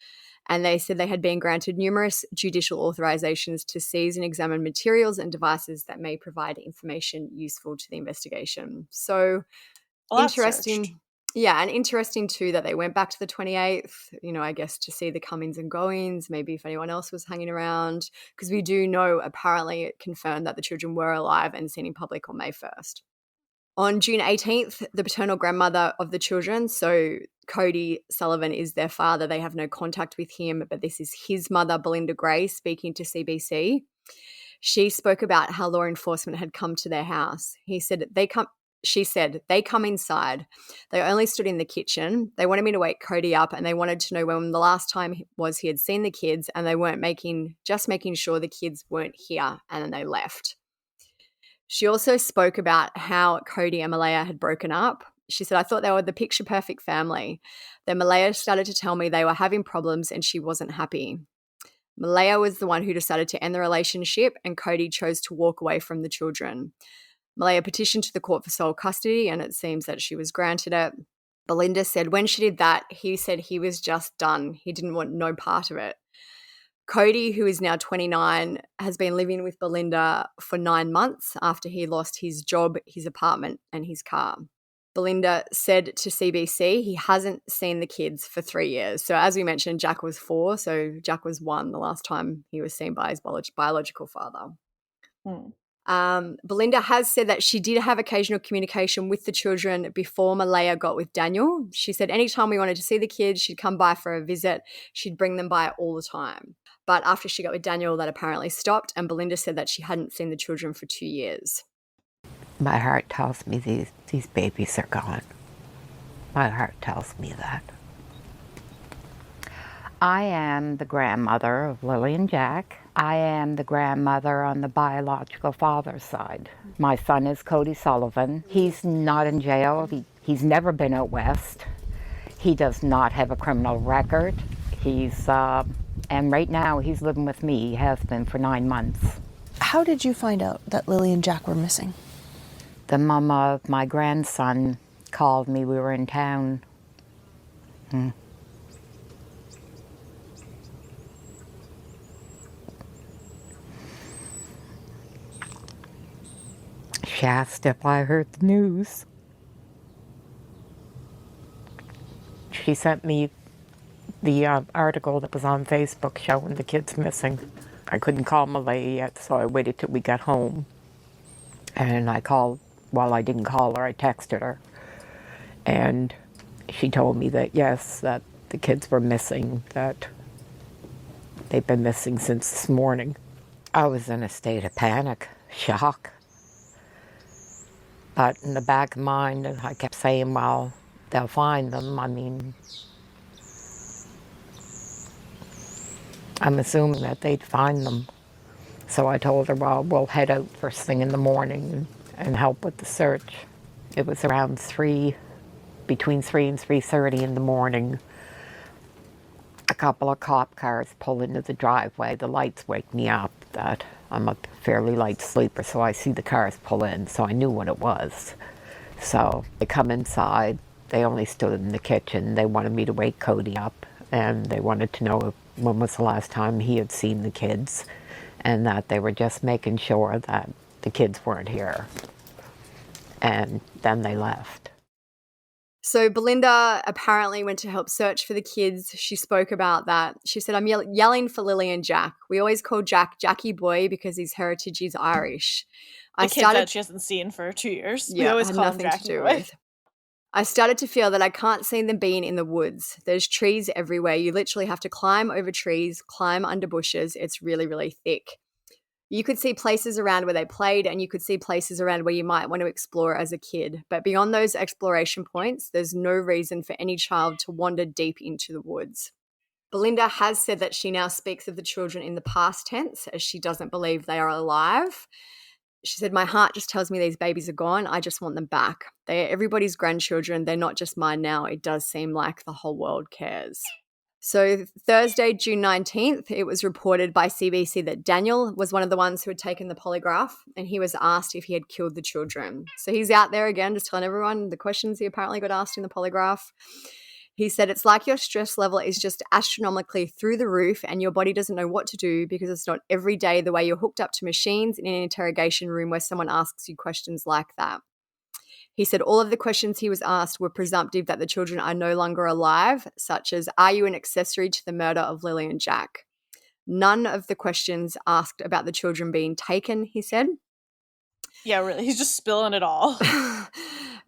And they said they had been granted numerous judicial authorizations to seize and examine materials and devices that may provide information useful to the investigation. So interesting. Searched. Yeah, and interesting too that they went back to the 28th, I guess to see the comings and goings, maybe if anyone else was hanging around, because we do know apparently it confirmed that the children were alive and seen in public on May 1st. On June 18th, the paternal grandmother of the children, so Cody Sullivan is their father. They have no contact with him, but this is his mother, Belinda Gray, speaking to CBC. She spoke about how law enforcement had come to their house. She said, they come inside. They only stood in the kitchen. They wanted me to wake Cody up and they wanted to know when the last time was he had seen the kids, and they weren't making sure the kids weren't here, and then they left. She also spoke about how Cody and Malehya had broken up. She said, I thought they were the picture perfect family. Then Malehya started to tell me they were having problems and she wasn't happy. Malehya was the one who decided to end the relationship, and Cody chose to walk away from the children. Malehya petitioned to the court for sole custody, and it seems that she was granted it. Belinda said when she did that, he said he was just done. He didn't want no part of it. Cody, who is now 29, has been living with Belinda for 9 months after he lost his job, his apartment, and his car. Belinda said to CBC he hasn't seen the kids for 3 years. So as we mentioned, Jack was 4, so Jack was 1 the last time he was seen by his biological father. Belinda has said that she did have occasional communication with the children before Malehya got with Daniel. She said anytime we wanted to see the kids, she'd come by for a visit. She'd bring them by all the time. But after she got with Daniel, that apparently stopped, and Belinda said that she hadn't seen the children for 2 years. My heart tells me these babies are gone. My heart tells me that. I am the grandmother of Lilly and Jack. I am the grandmother on the biological father's side. My son is Cody Sullivan. He's not in jail. He's never been out west. He does not have a criminal record. And right now he's living with me. He has been for 9 months. How did you find out that Lilly and Jack were missing? The mom of my grandson called me. We were in town. She asked if I heard the news. She sent me the article that was on Facebook showing the kids missing. I couldn't call Malehya yet, so I waited till we got home. And I called, well, I didn't call her, I texted her. And she told me that, yes, that the kids were missing, that they've been missing since this morning. I was in a state of panic, shock. But in the back of my mind, I kept saying, well, they'll find them. I mean, I'm assuming that they'd find them. So I told her, well, we'll head out first thing in the morning and help with the search. It was around between 3 and 3:30 in the morning. A couple of cop cars pull into the driveway. The lights wake me up that I'm a fairly light sleeper, so I see the cars pull in, so I knew what it was. So they come inside. They only stood in the kitchen. They wanted me to wake Cody up, and they wanted to know when was the last time he had seen the kids, and that they were just making sure that the kids weren't here. And then they left. So Belinda apparently went to help search for the kids. She spoke about that. She said, I'm yelling for Lily and Jack. We always call Jack Jackie Boy because his heritage is Irish. The kid that she hasn't seen for 2 years. Yeah, we always had call nothing him Jackie to do Boy. with. I started to feel that I can't see them being in the woods. There's trees everywhere. You literally have to climb over trees, climb under bushes. It's really, really thick. You could see places around where they played, and you could see places around where you might want to explore as a kid. But beyond those exploration points, there's no reason for any child to wander deep into the woods. Belinda has said that she now speaks of the children in the past tense, as she doesn't believe they are alive. She said, my heart just tells me these babies are gone. I just want them back. They are everybody's grandchildren. They're not just mine now. It does seem like the whole world cares. So Thursday, June 19th, it was reported by CBC that Daniel was one of the ones who had taken the polygraph, and he was asked if he had killed the children. So he's out there again just telling everyone the questions he apparently got asked in the polygraph. He said, it's like your stress level is just astronomically through the roof and your body doesn't know what to do because it's not every day the way you're hooked up to machines in an interrogation room where someone asks you questions like that. He said all of the questions he was asked were presumptive that the children are no longer alive, such as, are you an accessory to the murder of Lily and Jack? None of the questions asked about the children being taken, he said. Yeah, really. He's just spilling it all.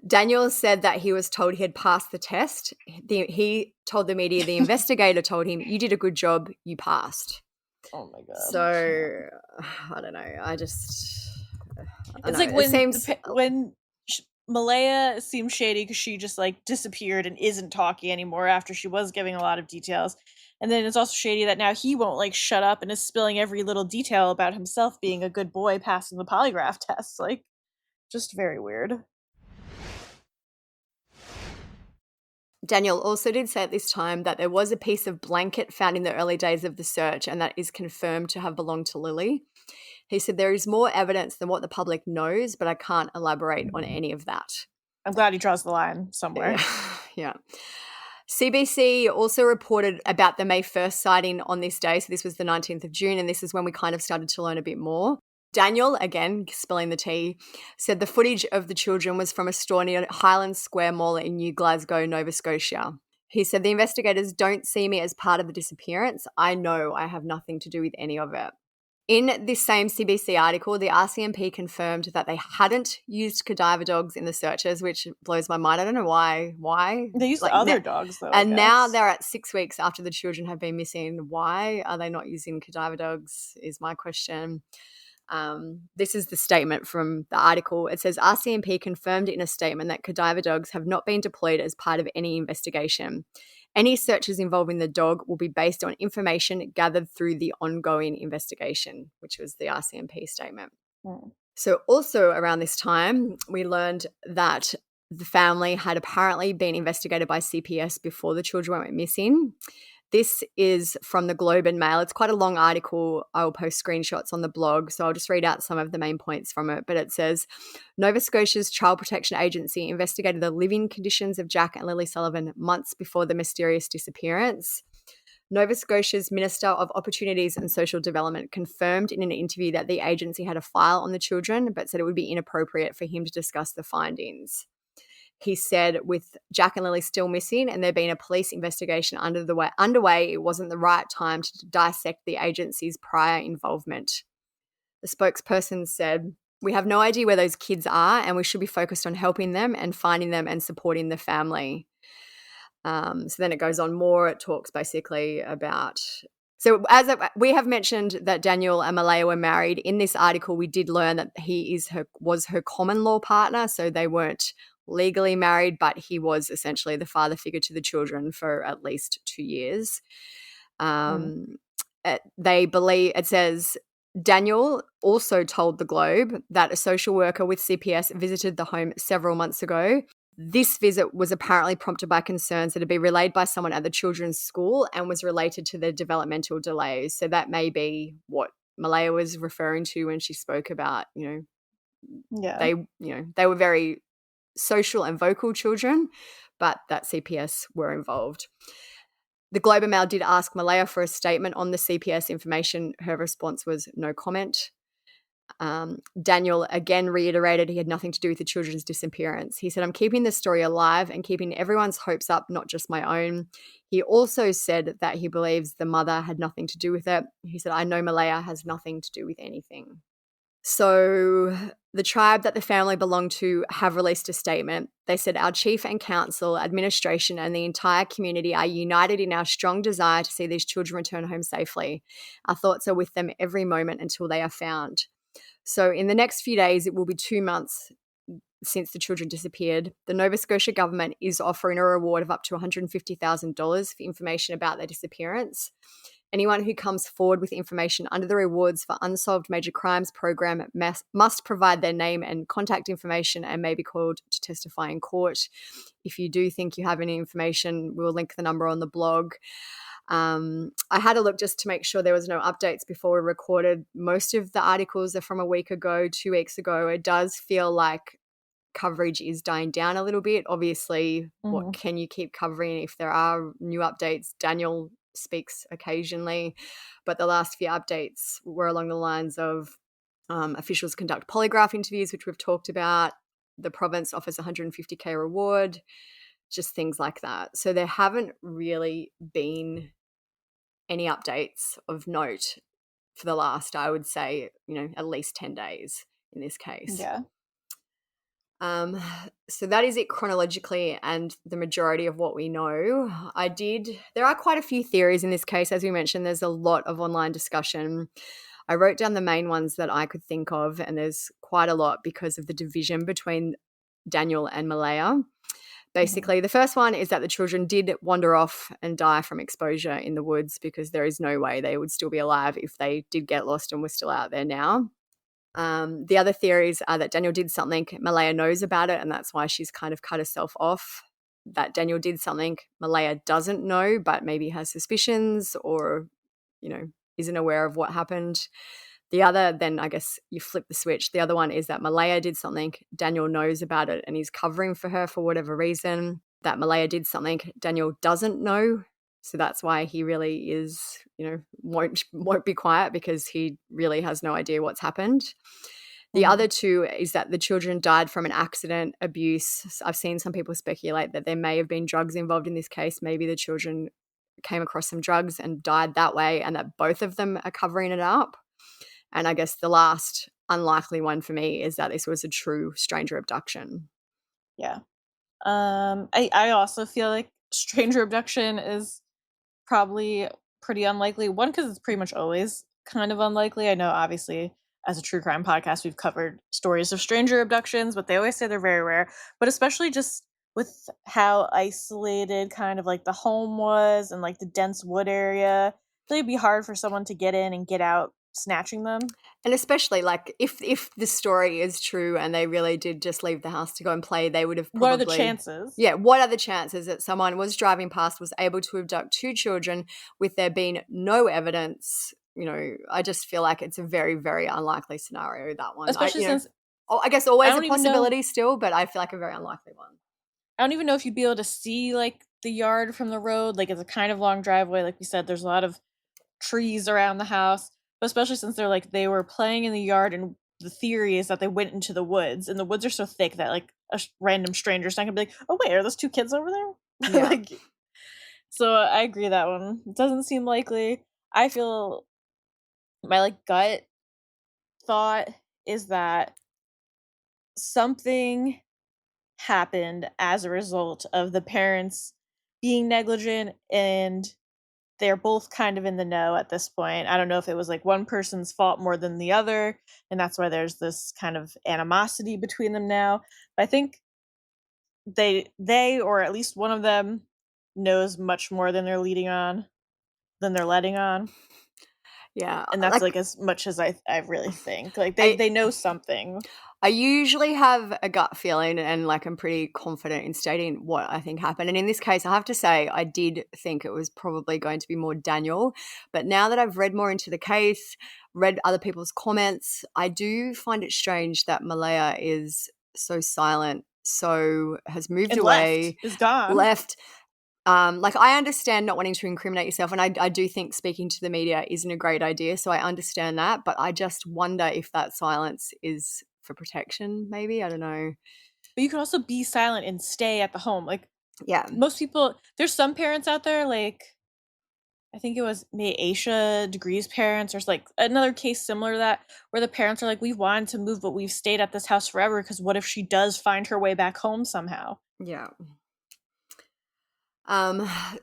Daniel said that he was told he had passed the test. He told the media, the investigator told him, you did a good job, you passed. Oh my God. So, I don't know. It's like when Malehya seems shady because she just like disappeared and isn't talking anymore after she was giving a lot of details. And then it's also shady that now he won't like shut up and is spilling every little detail about himself being a good boy passing the polygraph test. Like, just very weird. Daniel also did say at this time that there was a piece of blanket found in the early days of the search and that is confirmed to have belonged to Lily. He said there is more evidence than what the public knows, but I can't elaborate on any of that. I'm glad he draws the line somewhere. Yeah. CBC also reported about the May 1st sighting on this day. So this was the 19th of June, and this is when we kind of started to learn a bit more. Daniel, again, spilling the tea, said the footage of the children was from a store near Highland Square Mall in New Glasgow, Nova Scotia. He said, the investigators don't see me as part of the disappearance. I know I have nothing to do with any of it. In this same CBC article, the RCMP confirmed that they hadn't used cadaver dogs in the searches, which blows my mind. I don't know why. They used other dogs, though. And now they're at 6 weeks after the children have been missing. Why are they not using cadaver dogs is my question. This is the statement from the article. It says, RCMP confirmed in a statement that cadaver dogs have not been deployed as part of any investigation. Any searches involving the dog will be based on information gathered through the ongoing investigation, which was the RCMP statement. So also around this time, we learned that the family had apparently been investigated by CPS before the children went missing. This is from the Globe and Mail. It's quite a long article. I will post screenshots on the blog, so I'll just read out some of the main points from it. But it says, Nova Scotia's Child Protection Agency investigated the living conditions of Jack and Lily Sullivan months before the mysterious disappearance. Nova Scotia's Minister of Opportunities and Social Development confirmed in an interview that the agency had a file on the children, but said it would be inappropriate for him to discuss the findings. He said with Jack and Lily still missing and there being a police investigation underway, it wasn't the right time to dissect the agency's prior involvement. The spokesperson said, We have no idea where those kids are, and we should be focused on helping them and finding them and supporting the family. So then it goes on more. It talks basically about... So we have mentioned that Daniel and Malehya were married. In this article, we did learn that he was her common law partner, so they weren't legally married, but he was essentially the father figure to the children for at least 2 years. They believe, it says, Daniel also told the Globe that a social worker with CPS visited the home several months ago. This visit was apparently prompted by concerns that had been relayed by someone at the children's school and was related to their developmental delays. So that may be what Malehya was referring to when she spoke about, they were very social and vocal children, but that CPS were involved. The Globe and Mail did ask Malehya for a statement on the CPS information. Her response was no comment. Daniel again reiterated he had nothing to do with the children's disappearance. He said, "I'm keeping this story alive and keeping everyone's hopes up, not just my own." He also said that he believes the mother had nothing to do with it. He said, "I know Malehya has nothing to do with anything." So the tribe that the family belonged to have released a statement. They said, "Our chief and council, administration, and the entire community are united in our strong desire to see these children return home safely. Our thoughts are with them every moment until they are found." So in the next few days, it will be 2 months since the children disappeared. The Nova Scotia government is offering a reward of up to $150,000 for information about their disappearance. Anyone who comes forward with information under the Rewards for Unsolved Major Crimes program must provide their name and contact information and may be called to testify in court. If you do think you have any information, we'll link the number on the blog. I had a look just to make sure there was no updates before we recorded. Most of the articles are from a week ago, 2 weeks ago. It does feel like coverage is dying down a little bit. Obviously, what can you keep covering if there are new updates? Daniel speaks occasionally, but the last few updates were along the lines of officials conduct polygraph interviews, which we've talked about. The province offers $150,000 reward, just things like that. So there haven't really been any updates of note for the last, I would say, at least 10 days in this case. Yeah. So that is it chronologically and the majority of what we know. There are quite a few theories in this case. As we mentioned, there's a lot of online discussion. I wrote down the main ones that I could think of, and there's quite a lot because of the division between Daniel and Malehya. Basically, the first one is that the children did wander off and die from exposure in the woods, because there is no way they would still be alive if they did get lost and were still out there now. The other theories are that Daniel did something, Malehya knows about it, and that's why she's kind of cut herself off. That Daniel did something Malehya doesn't know, but maybe has suspicions or, isn't aware of what happened. The other, then I guess you flip the switch. The other one is that Malehya did something, Daniel knows about it, and he's covering for her for whatever reason. That Malehya did something Daniel doesn't know, so that's why he really is, won't be quiet, because he really has no idea what's happened. The other two is that the children died from an accident, abuse. I've seen some people speculate that there may have been drugs involved in this case. Maybe the children came across some drugs and died that way, and that both of them are covering it up. And I guess the last unlikely one for me is that this was a true stranger abduction. Yeah. I also feel like stranger abduction is probably pretty unlikely. One, because it's pretty much always kind of unlikely. I know, obviously, as a true crime podcast, we've covered stories of stranger abductions, but they always say they're very rare. But especially just with how isolated kind of like the home was and like the dense wood area, I feel like it'd be hard for someone to get in and get out snatching them. And especially like if the story is true and they really did just leave the house to go and play, they would have probably... What are the chances? Yeah, what are the chances that someone was driving past, was able to abduct 2 children with there being no evidence? I just feel like it's a very, very unlikely scenario, that one. Especially since... I guess always a possibility still, but I feel like a very unlikely one. I don't even know if you'd be able to see like the yard from the road. Like, it's a kind of long driveway. Like we said, there's a lot of trees around the house. But especially since they were playing in the yard, and the theory is that they went into the woods, and the woods are so thick that like a random stranger's not gonna be like, "Oh wait, are those 2 kids over there?" Yeah. So I agree that one. It doesn't seem likely. I feel my gut thought is that something happened as a result of the parents being negligent, and they're both kind of in the know at this point. I don't know if it was like one person's fault more than the other, and that's why there's this kind of animosity between them now. But I think they or at least one of them knows much more than they're letting on. Yeah, And that's like as much as I really think. Like they know something. I usually have a gut feeling and like I'm pretty confident in stating what I think happened. And in this case, I have to say I did think it was probably going to be more Daniel. But now that I've read more into the case, read other people's comments, I do find it strange that Malehya is so silent, so has moved And away, is gone. left. Like I understand not wanting to incriminate yourself, and I do think speaking to the media isn't a great idea, so I understand that, but I just wonder if that silence is for protection, maybe. I don't know. But you can also be silent and stay at the home. Like Yeah. most people, there's some parents out there, like I think it was Aisha Degree's parents, or like another case similar to that, where the parents are like, we wanted to move, but we've stayed at this house forever because what if she does find her way back home somehow? Yeah.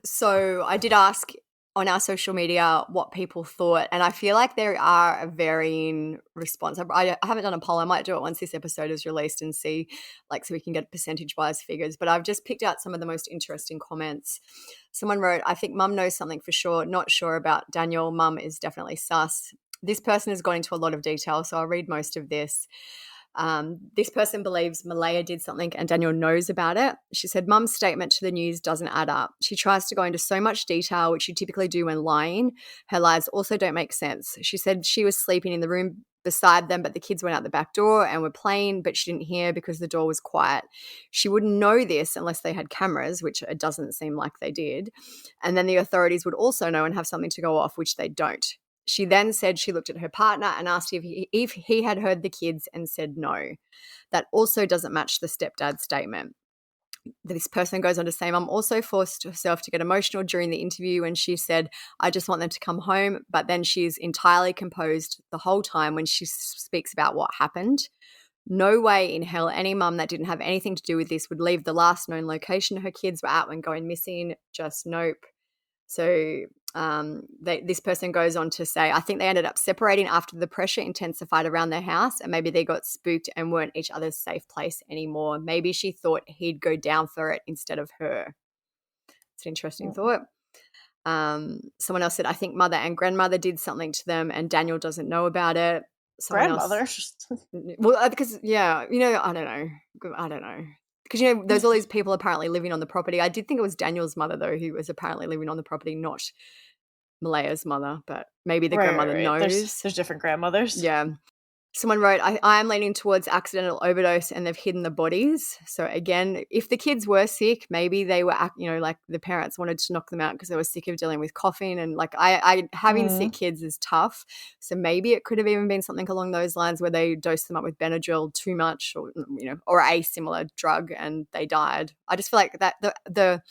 So I did ask on our social media what people thought, and I feel like there are a varying response. I haven't done a poll. I might do it once this episode is released and see, like, so we can get percentage-wise figures. But I've just picked out some of the most interesting comments. Someone wrote, I think mum knows something for sure. Not sure about Daniel. Mum is definitely sus. This person has gone into a lot of detail, so I'll read most of this. This person believes Malehya did something and Daniel knows about it. She said, Mum's statement to the news doesn't add up. She tries to go into so much detail, which you typically do when lying. Her lies also don't make sense. She said she was sleeping in the room beside them, but the kids went out the back door and were playing, but she didn't hear because the door was quiet. She wouldn't know this unless they had cameras, which it doesn't seem like they did. And then the authorities would also know and have something to go off, which they don't. She then said she looked at her partner and asked if he had heard the kids and said no. That also doesn't match the stepdad's statement. This person goes on to say, Mum also forced herself to get emotional during the interview when she said, I just want them to come home. But then she's entirely composed the whole time when she speaks about what happened. No way in hell any mum that didn't have anything to do with this would leave the last known location her kids were at when going missing. Just nope. So this person goes on to say, I think they ended up separating after the pressure intensified around their house, and maybe they got spooked and weren't each other's safe place anymore. Maybe she thought he'd go down for it instead of her. It's an interesting thought. Someone else said, I think mother and grandmother did something to them and Daniel doesn't know about it. Grandmother? Well, because, yeah, I don't know. Because, there's all these people apparently living on the property. I did think it was Daniel's mother, though, who was apparently living on the property, not Malehya's mother, but maybe the grandmother knows. There's different grandmothers. Yeah. Someone wrote, I am leaning towards accidental overdose and they've hidden the bodies. So again, if the kids were sick, maybe they were, like the parents wanted to knock them out because they were sick of dealing with coughing. And like having sick kids is tough. So maybe it could have even been something along those lines where they dosed them up with Benadryl too much or a similar drug and they died. I just feel like that the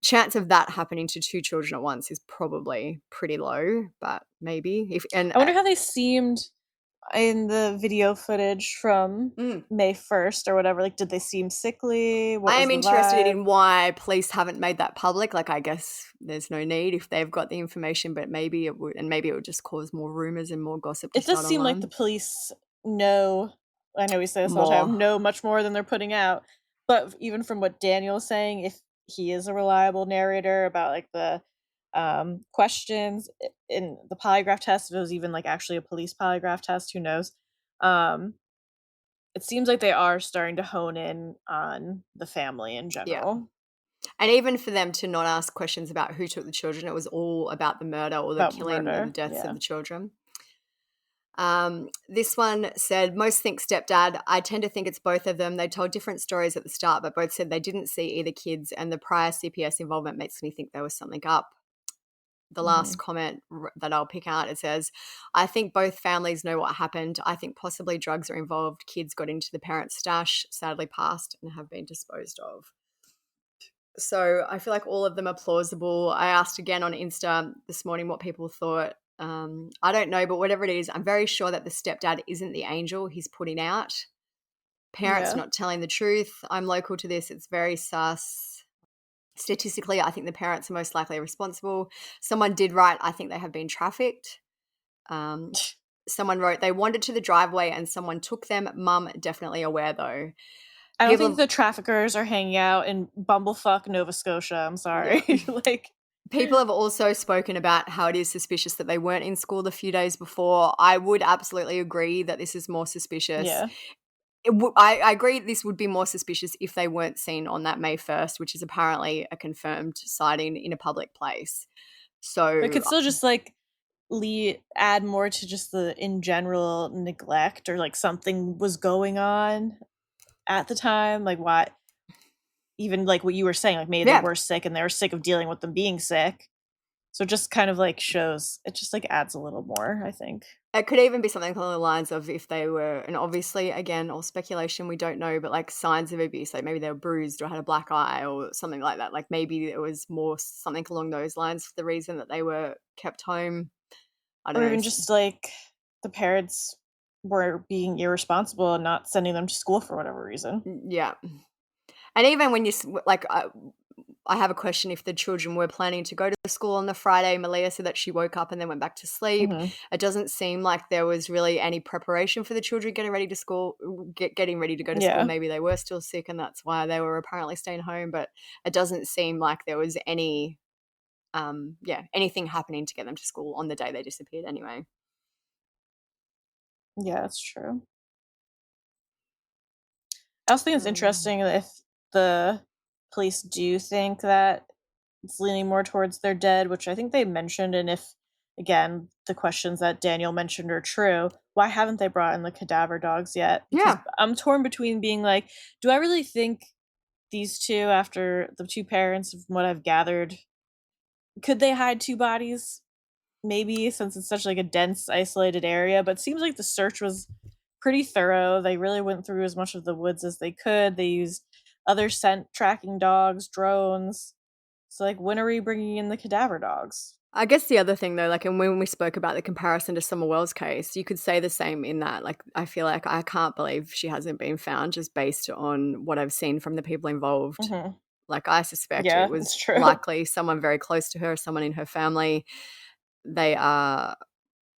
chance of that happening to two children at once is probably pretty low, but maybe. I wonder how they seemed in the video footage from May 1st or whatever. Like, did they seem sickly? I am interested in why police haven't made that public. Like, I guess there's no need if they've got the information, but maybe it would, and maybe it would just cause more rumors and more gossip. It does seem like the police know, I know we say this all the time, know much more than they're putting out. But even from what Daniel's saying, if he is a reliable narrator about like the questions in the polygraph test, if it was even like actually a police polygraph test, who knows? It seems like they are starting to hone in on the family in general. Yeah. And even for them to not ask questions about who took the children, it was all about the murder or the killing and the deaths of the children. This one said, most think stepdad. I tend to think it's both of them. They told different stories at the start, but both said they didn't see either kids, and the prior CPS involvement makes me think there was something up. The last comment that I'll pick out, it says, I think both families know what happened. I think possibly drugs are involved. Kids got into the parents' stash, sadly passed, and have been disposed of. So I feel like all of them are plausible. I asked again on Insta this morning what people thought. I don't know, but whatever it is, I'm very sure that the stepdad isn't the angel he's putting out. parents Yeah. not telling the truth. I'm local to this. It's very sus. Statistically, I think the parents are most likely responsible. Someone did write, I think they have been trafficked. Someone wrote, they wandered to the driveway and someone took them. Mum definitely aware, though. I don't think the traffickers are hanging out in bumblefuck Nova Scotia. I'm sorry. Yeah. People have also spoken about how it is suspicious that they weren't in school the few days before. I would absolutely agree that this is more suspicious. Yeah. I agree this would be more suspicious if they weren't seen on that May 1st, which is apparently a confirmed sighting in a public place. So it could still just add more to just the in general neglect, or something was going on at the time, why, even what you were saying, maybe they were sick and they were sick of dealing with them being sick. So it just kind of shows, it just adds a little more, I think. It could even be something along the lines of if they were, and obviously, again, all speculation, we don't know, but signs of abuse, maybe they were bruised or had a black eye or something like that. Maybe it was more something along those lines for the reason that they were kept home. I don't know. Or even just the parents were being irresponsible and not sending them to school for whatever reason. Yeah. And even when you, I have a question if the children were planning to go to school on the Friday. Malehya said that she woke up and then went back to sleep. Mm-hmm. It doesn't seem like there was really any preparation for the children getting ready to school, getting ready to go to school. Maybe they were still sick and that's why they were apparently staying home. But it doesn't seem like there was anything happening to get them to school on the day they disappeared anyway. Yeah, that's true. I also think it's interesting if the police do think that it's leaning more towards they're dead, which I think they mentioned, and if, again, the questions that Daniel mentioned are true, why haven't they brought in the cadaver dogs yet? Because I'm torn between being do I really think these two, after the two parents, from what I've gathered, could they hide two bodies? Maybe, since it's such a dense, isolated area, but it seems like the search was pretty thorough. They really went through as much of the woods as they could. They used other scent tracking dogs, drones. So when are we bringing in the cadaver dogs? I guess the other thing though, and when we spoke about the comparison to Summer Wells' case, you could say the same in that, I feel like I can't believe she hasn't been found just based on what I've seen from the people involved. Mm-hmm. I suspect it was likely someone very close to her, someone in her family. They are,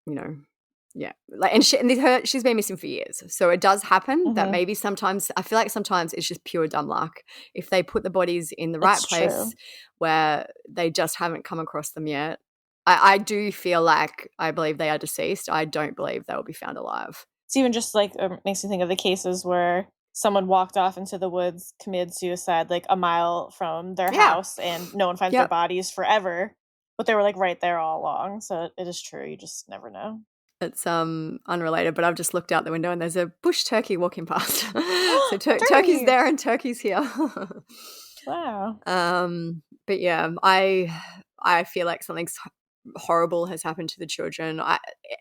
and she's been missing for years. So it does happen that maybe sometimes, I feel like sometimes it's just pure dumb luck. If they put the bodies in the right place where they just haven't come across them yet, I do feel like I believe they are deceased. I don't believe they will be found alive. It's even just makes me think of the cases where someone walked off into the woods, committed suicide a mile from their house, and no one finds their bodies forever. But they were right there all along. So it is true. You just never know. It's unrelated, but I've just looked out the window and there's a bush turkey walking past. So turkey's there and turkey's here. Wow. But yeah, I feel like something's horrible has happened to the children.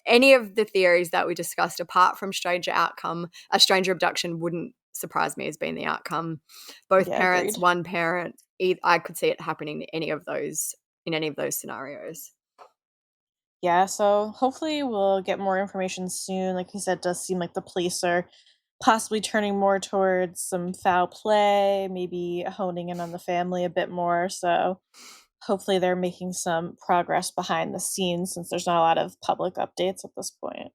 Any of the theories that we discussed, apart from stranger abduction, wouldn't surprise me as being the outcome. Both parents, agreed. One parent, I could see it happening in any of those scenarios. Yeah, so hopefully we'll get more information soon. Like you said, it does seem like the police are possibly turning more towards some foul play, maybe honing in on the family a bit more. So hopefully they're making some progress behind the scenes, since there's not a lot of public updates at this point.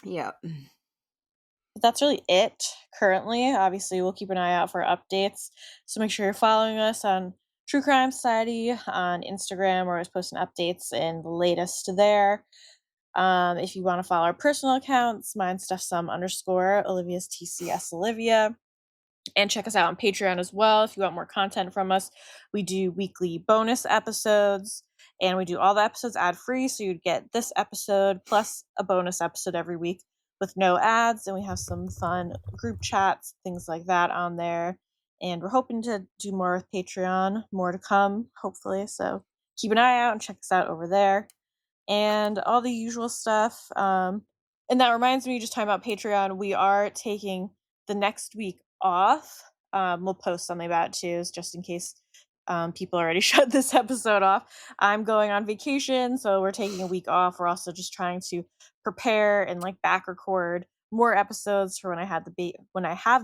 Yeah. But that's really it currently. Obviously, we'll keep an eye out for updates. So make sure you're following us on True Crime Society on Instagram. We're always posting updates and the latest there. If you want to follow our personal accounts, mine's _, Olivia's TCS Olivia. And check us out on Patreon as well if you want more content from us. We do weekly bonus episodes, and we do all the episodes ad-free, so you'd get this episode plus a bonus episode every week with no ads, and we have some fun group chats, things like that on there. And we're hoping to do more with Patreon, more to come, hopefully. So keep an eye out and check us out over there. And all the usual stuff. And that reminds me, just talking about Patreon, we are taking the next week off. We'll post something about it too, just in case people already shut this episode off. I'm going on vacation, so we're taking a week off. We're also just trying to prepare and back record more episodes for when I have the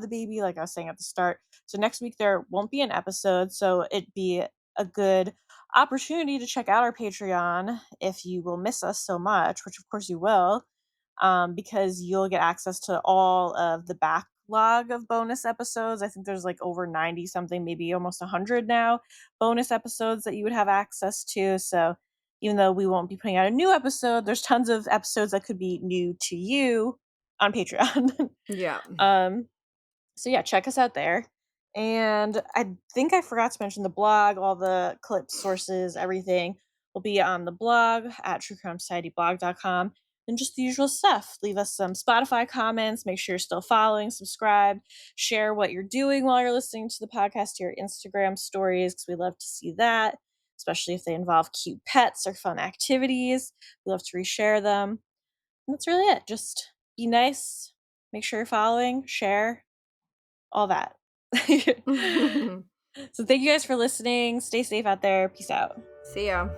baby, like I was saying at the start. So next week there won't be an episode, so it'd be a good opportunity to check out our Patreon if you will miss us so much, which of course you will, because you'll get access to all of the backlog of bonus episodes. I think there's like over 90 something, maybe almost 100 now, bonus episodes that you would have access to. So even though we won't be putting out a new episode, there's tons of episodes that could be new to you on Patreon. Yeah. So yeah, check us out there. And I think I forgot to mention the blog, all the clips, sources, everything will be on the blog at truecrimesocietyblog.com. And just the usual stuff. Leave us some Spotify comments. Make sure you're still following, subscribe, share what you're doing while you're listening to the podcast to your Instagram stories, because we love to see that, especially if they involve cute pets or fun activities. We love to reshare them. And that's really it. Just be nice. Make sure you're following, share, all that. So thank you guys for listening. Stay safe out there. Peace out. See ya.